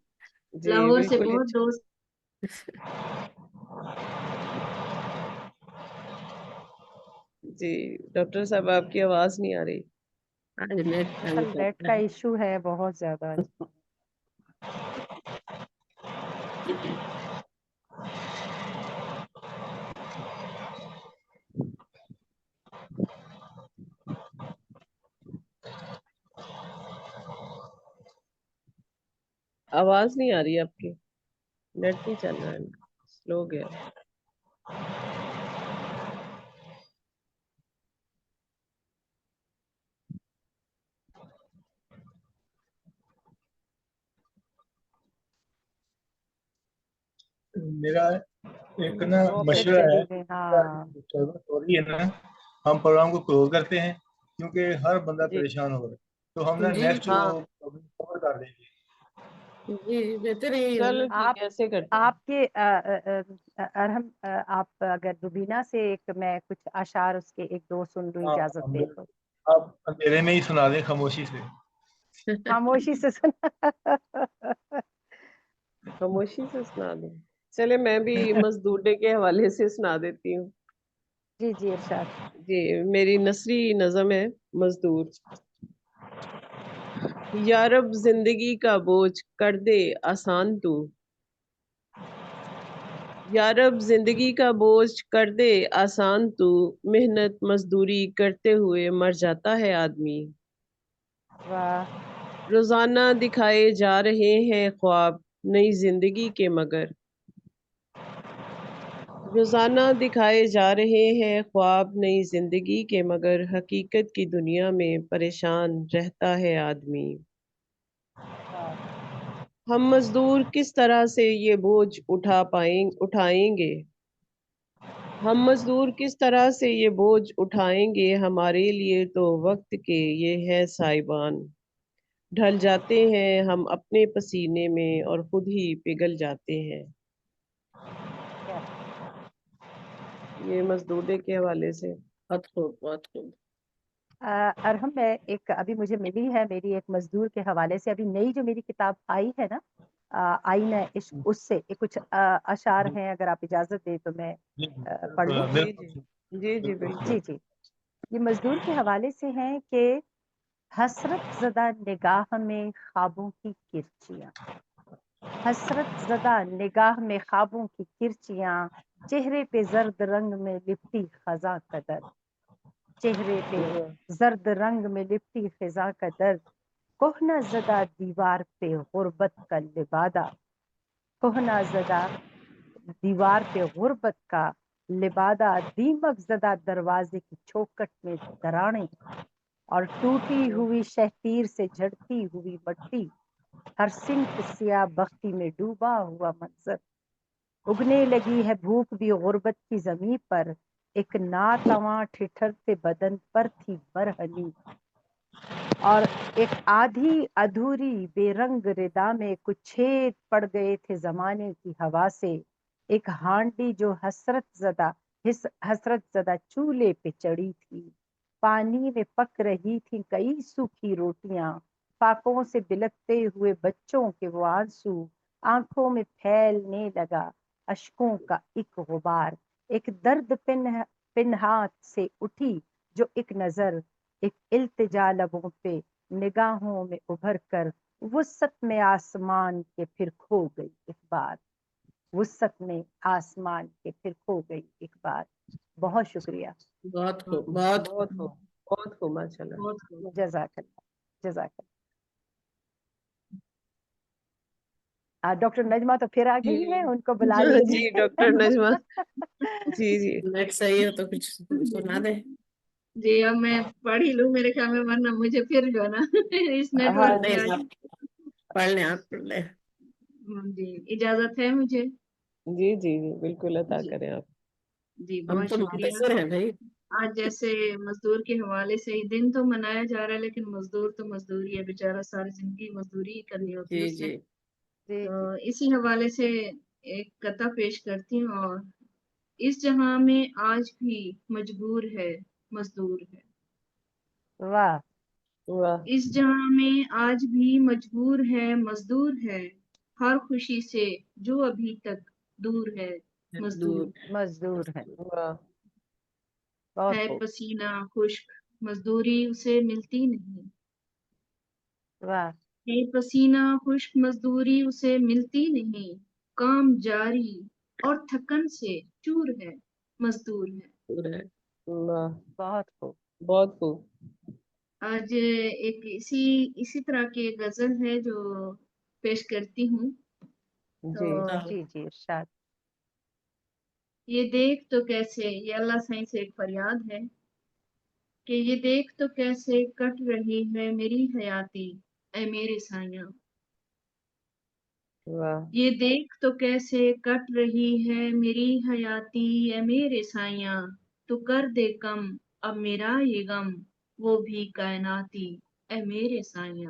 जी लाहौर से बिल्कुल बहुत इंशाल्लाह। दोस्त। जी डॉक्टर साहब आपकी आवाज नहीं आ रही। आज नेट तंग कल नेट करता का है। इशू है बहुत ज्यादा। आवाज नहीं आ रही आपकी, नेट नहीं चल रहा है, स्लो गया। मेरा एक ना वो फिर मशवरा है, चली गई। हाँ डिस्टर्बेंस हो रही है ना, हम प्रोग्राम को क्लोज करते हैं, क्योंकि हर बंदा जी परेशान हो रहा है, तो हम ना जी नेक्स्ट हाँ कवर कर देंगे। जी बेहतरीन। चलो ठीक आप है, ऐसे करते हैं। आपके अरहम, आप अगर रुबीना से एक मैं कुछ अशार उसके एक दो सुन लूं, हाँ इजाजत हम दे तो। आप अंधेरे में ही सुना दें खामोशी से। खामोशी से सुना। खामोशी से सुना दूं? चले मैं भी मजदूर डे के हवाले से सुना देती हूँ। जी जी, इरशाद। जी मेरी नसरी नज़म है, मजदूर। या रब जिंदगी का बोझ कर दे आसान तू, या रब जिंदगी का बोझ कर दे आसान तू, मेहनत मजदूरी करते हुए मर जाता है आदमी। वाह रोजाना दिखाए जा रहे हैं ख्वाब नई जिंदगी के, मगर रोजाना दिखाए जा रहे हैं ख्वाब नई जिंदगी के, मगर हकीकत की दुनिया में परेशान रहता है आदमी। हम मजदूर किस तरह से ये बोझ उठाएंगे, हम मजदूर किस तरह से ये बोझ उठाएंगे, हमारे लिए तो वक्त के ये है साइबान। ढल जाते हैं हम अपने पसीने में और खुद ही पिघल जाते हैं। ये मजदूर के हवाले से। बहुत खूब, बहुत खूब। अरहम, मैं एक अभी मुझे मिली है मेरी एक मजदूर के हवाले से, अभी नई जो मेरी किताब आई है ना, आईना इश्क, उससे एक कुछ अशार हैं, अगर आप इजाजत दें तो मैं पढ़ लूं। जी जी जी जी बिल्कुल। जी जी, ये मजदूर के हवाले से हैं कि हसरत ज़दा निगाह में ख्वाबों की किरचियां, हसरत ज़दा निगाह में ख्वाबों की किरचियां, चेहरे पे जर्द रंग में लिपटी खजा का दर्द, चेहरे पे जर्द रंग में लिपटी खजा का दर्द, कोहना ज़दा दीवार पे गुर्बत का लिबादा, कोहना ज़दा दीवार पे गुर्बत का लिबादा, दीमक ज़दा दरवाजे की चौखट में दराने, और टूटी हुई शहतीर से झड़ती हुई मट्टी, हर सिमत सिया बख्ती में डूबा हुआ मंजर, उगने लगी है भूख भी गुर्बत की जमीन पर, एक नातवां ठिठरते बदन पर थी बरहनी, और एक आधी अधूरी बेरंग रिदा में कुछ छेद पड़ गए थे जमाने की हवा से, एक हांडी जो हसरत ज़दा चूल्हे पे चढ़ी थी, पानी में पक रही थी कई सूखी रोटियां, फाकों से बिलखते हुए बच्चों के वो आंसू, आंखों में फैलने लगा अश्कों का एक गुबार, एक दर्द पिन्हात से उठी जो एक नजर, एक इल्तिजा लबों पे निगाहों में उभर कर वुसत में आसमान के फिर खो गई एक बार, वुसत में आसमान के फिर खो गई एक बार। बहुत शुक्रिया। बहुत खूब, बहुत बहुत खूब, बहुत खूब, माशाल्लाह। बहुत खूब। जज़ाकल्लाह, जज़ाकल्लाह। डॉक्टर नजमा तो फिर आ गई है, उनको बुला जी लीजिए। डॉक्टर नजमा। जी जी नेट सही हो तो कुछ सुना दे। जी, अब मैं पढ़ ही लूं मेरे ख्याल में, वरना मुझे फिर जो है ना इस हाँ नेटवर्क नहीं, की आप पढ़ लें, आप पढ़ लें। जी, इजाजत है मुझे। जी जी जी बिल्कुल अता जी करें आप। जी, हम बहुत तो शुक्रिया। मुंतज़िर हैं भाई। आज जैसे मजदूर के हवाले से ही दिन तो मनाया जा रहा है, लेकिन मजदूर तो मजदूर ही है बेचारा, सारी जिंदगी मजदूरी ही करनी होती है जी उसने। जी जी तो इसी हवाले से एक कथा पेश करती हूँ। और इस जहां में आज भी मजबूर है मजदूर है, वाह वाह इस जहां में आज भी मजबूर है मजदूर है, हर खुशी से जो अभी तक दूर है मजदूर दूर। मजदूर है, वाह बहुत है, खूब। पसीना खुश्क मजदूरी उसे मिलती नहीं, वाह है पसीना खुश्क मजदूरी उसे मिलती नहीं, काम जारी और थकन से चूर है मजदूर है। दूर है। वाह बहुत खूब। बहुत खूब। आज एक इसी तरह की एक गजल है जो पेश करती हूँ। जी तो जी जी इरशाद। ये देख तो कैसे, ये अल्लाह साईं से एक फरियाद है कि ये देख तो कैसे कट रही है मेरी हयाती, ऐ मेरे साईं। वाह ये देख तो कैसे कट रही है मेरी हयाती, ऐ मेरे साईं। तू कर दे कम अब मेरा ये गम, वो भी कायनाती, ऐ मेरे साईं।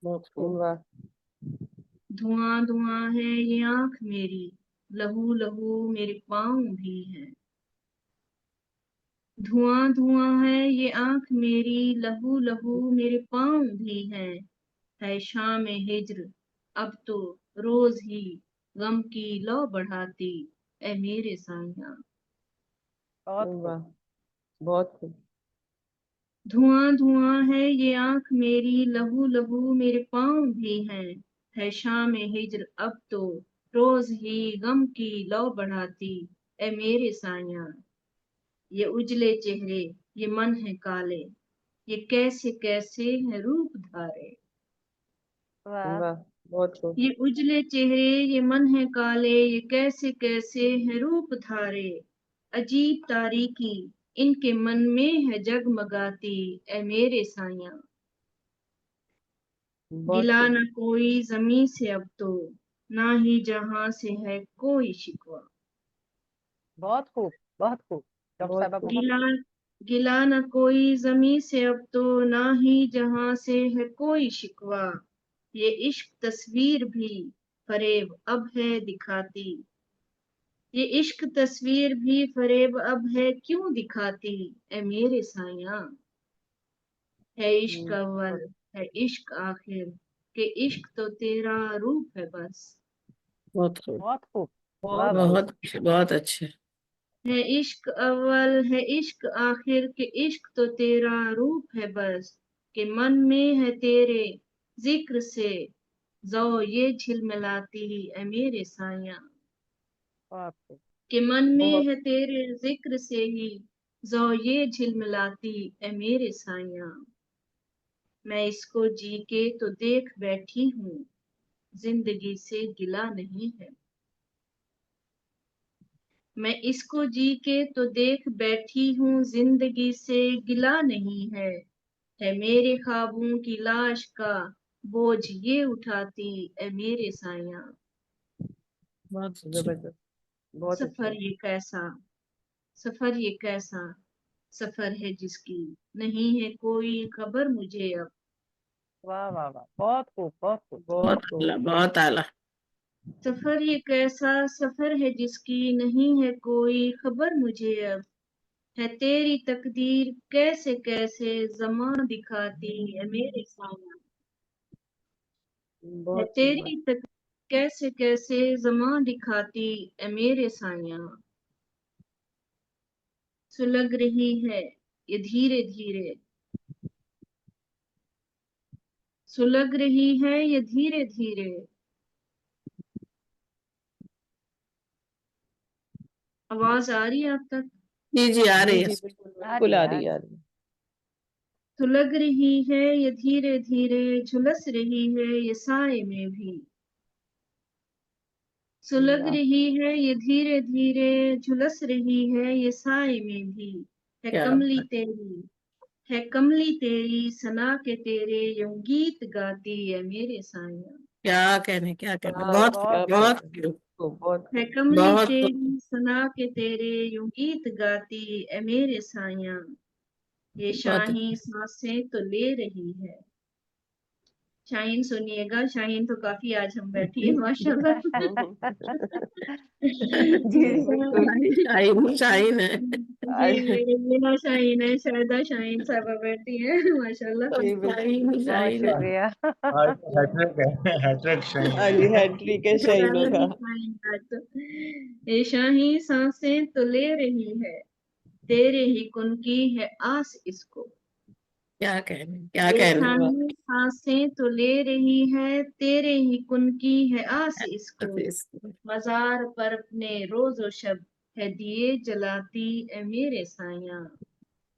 बहुत खूब। वाह धुआं धुआं है ये आंख मेरी, लहू लहू मेरे पाँव भी है। धुआं धुआं है ये आंख मेरी, लहू लहू मेरे पाँव भी है शाम हिज्र अब तो रोज ही गम की लौ बढ़ाती, ऐ मेरे साईं। बहुत खूब। वाह बहुत खूब। धुआं धुआं है ये आंख मेरी, लहू लहू मेरे पाँव भी है शाम हिज्र अब तो रोज ही गम की लौ बढ़ाती ए मेरे साया। ये उजले चेहरे ये मन है काले, ये कैसे कैसे है रूप धारे। वाह वाह, बहुत खूब। ये उजले चेहरे ये मन है काले, ये कैसे कैसे है रूप धारे। अजीब तारीकी इनके मन में है जगमगाती ए मेरे साया। बहुत गिला खूब। न कोई जमी से अब तो, ना ही जहां से है कोई शिकवा। बहुत खूब, बहुत खूब डॉक्टर बहुत साहबा, खूब। बहुत गिला खूब। गिला न कोई जमी से अब तो, ना ही जहां से है कोई शिकवा। ये इश्क तस्वीर भी फरेब अब है दिखाती, ये इश्क तस्वीर भी फरेब अब है क्यों दिखाती ए मेरे साया। है इश्क अव्वल है इश्क आखिर, के इश्क तो तेरा रूप है बस। बहुत खूब, बहुत खूब, बहुत वाह वाह। बहुत अच्छे, बहुत अच्छे। है इश्क अव्वल है इश्क आखिर, के इश्क तो तेरा रूप है बस। के मन में है तेरे जिक्र से जो ये झिलमिलाती ए मेरे साया। बहुत खूब। के मन में बहुत है तेरे जिक्र से ही जो ये झिलमिलाती ए मेरे साया। मैं इसको जी के तो देख बैठी हूँ, जिंदगी से गिला नहीं है। मैं इसको जी के तो देख बैठी हूँ, जिंदगी से गिला नहीं है मेरे ख्वाबों की लाश का बोझ ये उठाती ए मेरे साया। बहुत अच्छे। जबरदस्त, बहुत अच्छा। सफर ये कैसा, सफर ये कैसा सफर है जिसकी नहीं है कोई खबर मुझे अब। वाह वाह वाह, बहुत खूब, बहुत खूब। बहुत बहुत खूब। आला, बहुत आला। सफर ये कैसा सफर है जिसकी नहीं है कोई खबर मुझे अब। है तेरी तकदीर कैसे कैसे जमा दिखाती है मेरे साया। है बहुत खूब। तेरी तक कैसे कैसे जमा दिखाती है मेरे साया। सुलग रही है ये धीरे धीरे, सुलग रही है ये धीरे धीरे। आवाज आ रही है आप तक? जी जी, आ जी रही है। जी, बिल्कुल आ बिल्कुल रही आ है, रही है, आ रही है। सुलग रही है ये धीरे धीरे, झुलस रही है ये साए में भी। सुलग वाह रही है ये धीरे धीरे, झुलस रही है ये साए में भी। है क्या कमली तेरी, है कमली तेरी सना के तेरे यूं गीत गाती है मेरे साया। क्या कहने, क्या कहने, क्या बहुत बहुत क्या खूब, खूब। बहुत बात है। खूब, खूब, बहुत है खूब। कमली बहुत खूब। तेरी सना के तेरे यूं गीत गाती है मेरे साया। ये बहुत शाही सांसें तो ले रही है। शाहीन सुनिएगा, शाहीन तो काफी आज हम बैठी है माशाल्लाह। जी ये बिल्कुल। शाहीन, शाहीन है। जी मेरे मीना शाहीन है, शारदा शाहीन साहबा बैठी है माशाल्लाह। जी बिल्कुल। शाहीन, बहुत शाहीन है। शुक्रिया। आज हैट्रिक है, हैट्रिक शाहीन हाँ जी, है। हैट्रिक है शाहीनों का। शाहीन का तो ये शाही सांसें तो ले रही है, तेरे ही कुन की है आस इसको। क्या कहने, क्या ये कहने। वाह, शाही सांसें तो ले रही है, तेरे ही कुन की है आस इसको। मजार पर अपने रोजो शब है दिए जलाती ए मेरे साया।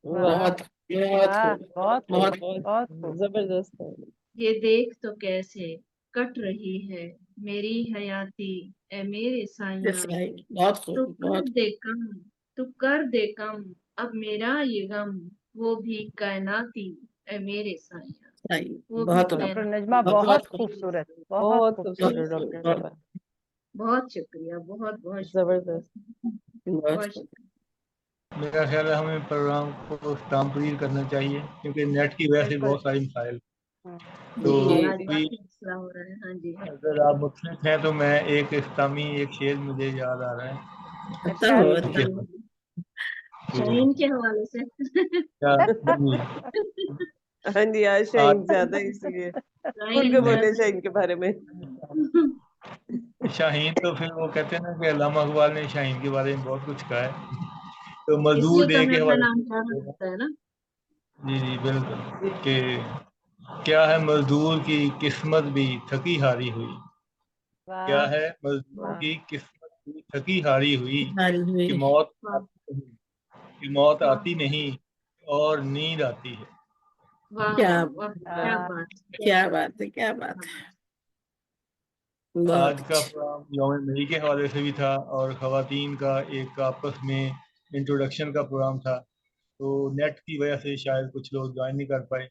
वाह बहुत बहुत वाह, खूब, बहुत खूब, बहुत बहुत खूब। जबरदस्त है। ये देख तो कैसे कट रही है मेरी हयाती ए मेरे साया। शाहीन, बहुत तू खूब, कर बहुत दे कम, तू कर दे कम अब मेरा ये गम, वो भी कायनाती ए मेरे साया। शाहीन, वो भी बहुत डॉक्टर खूब, नजमा, कायनाती। बहुत बहुत खूब, खूबसूरत, बहुत बहुत खूबसूरत। खूबसूरत बहुत डॉक्टर खूब, साहब। बहुत शुक्रिया, बहुत बहुत शुक्रिया, जबरदस्त। बहुत बहुत खूब। शुक्रिया। मेरा ख्याल है हमें प्रोग्राम को तामपीर करना चाहिए, क्योंकि नेट की वजह से बिल्कुल। बहुत सारी मिसाइल। तो जी जी आज जी। भी काफी मसला हो रहा है। हाँ जी। अगर आप मुख्तलिफ हैं तो मैं एक इस्लामी एक शेर मुझे याद आ रहा है खत्म इरशाद हो जी कि रही। जी, शाहीन के हवाले से। क्या जी हाँ जी, आज शाहीन ज्यादा है, इसलिए खुल के शाहीन बोले ज्यादा। शाहीन के बारे में। शाहीन तो फिर वो कहते हैं ना कि अल्लामा इकबाल ने शाहीन के बारे में बहुत कुछ कहा है, तो मजदूर इसलिए तो डे हमें के अपना हवाले नाम से। कहना पड़ता है ना। जी जी बिल्कुल, जी कि क्या है मजदूर की किस्मत भी थकी हारी हुई, क्या वाह है मजदूर की किस्मत की थकी हारी हुई हारी हुई। कि मौत वाह कि मौत वाह आती नहीं और नींद आती है। वाह क्या वाह क्या वाह बात क्या बात है, क्या बात है, बहुत आज का अच्छी। प्रोग्राम यौम मई के हवाले से भी था और ख़वातीन का एक आपस में इंट्रोडक्शन का प्रोग्राम था। तो नेट की वजह से शायद कुछ लोग ज्वाइन नहीं कर पाए,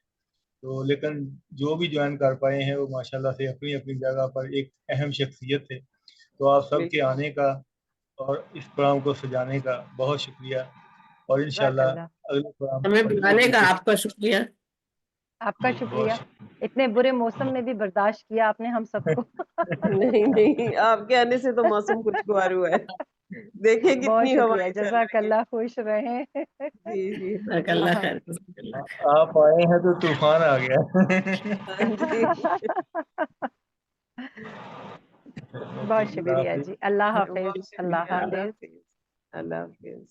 तो लेकिन जो भी ज्वाइन कर पाए हैं वो माशाल्लाह से अपनी अपनी जगह पर एक अहम शख्सियत थे। तो आप सबके बिल्कुल। आने का और इस प्रोग्राम को सजाने का बहुत शुक्रिया और इंशाल्लाह जज़ाकल्लाह। अगले प्रोग्राम हमें पर बुलाने फिर का किसी आपका शुक्रिया। आपका जी बहुत शुक्रिया, इतने बुरे मौसम में भी बर्दाश्त किया आपने हम सबको। नहीं नहीं, आपके आने से तो मौसम खुशगवार हुआ है। देखिए बहुत कितनी शुक्रिया, हवाएं चल रही हैं। जज़ाकल्लाह, खुश रहें। जी जी। जज़ाकल्लाह हाँ खैर, जज़ाकल्लाह खैर। आप आए हैं तो तूफान आ गया। हाँ जी। बहुत अल्लाह शुक्रिया हाफिज। जी, अल्लाह हाफिज, बहुत अल्लाह शुक्रिया। अल्लाह हाफिज। हाफिज। अल्लाह हाफिज।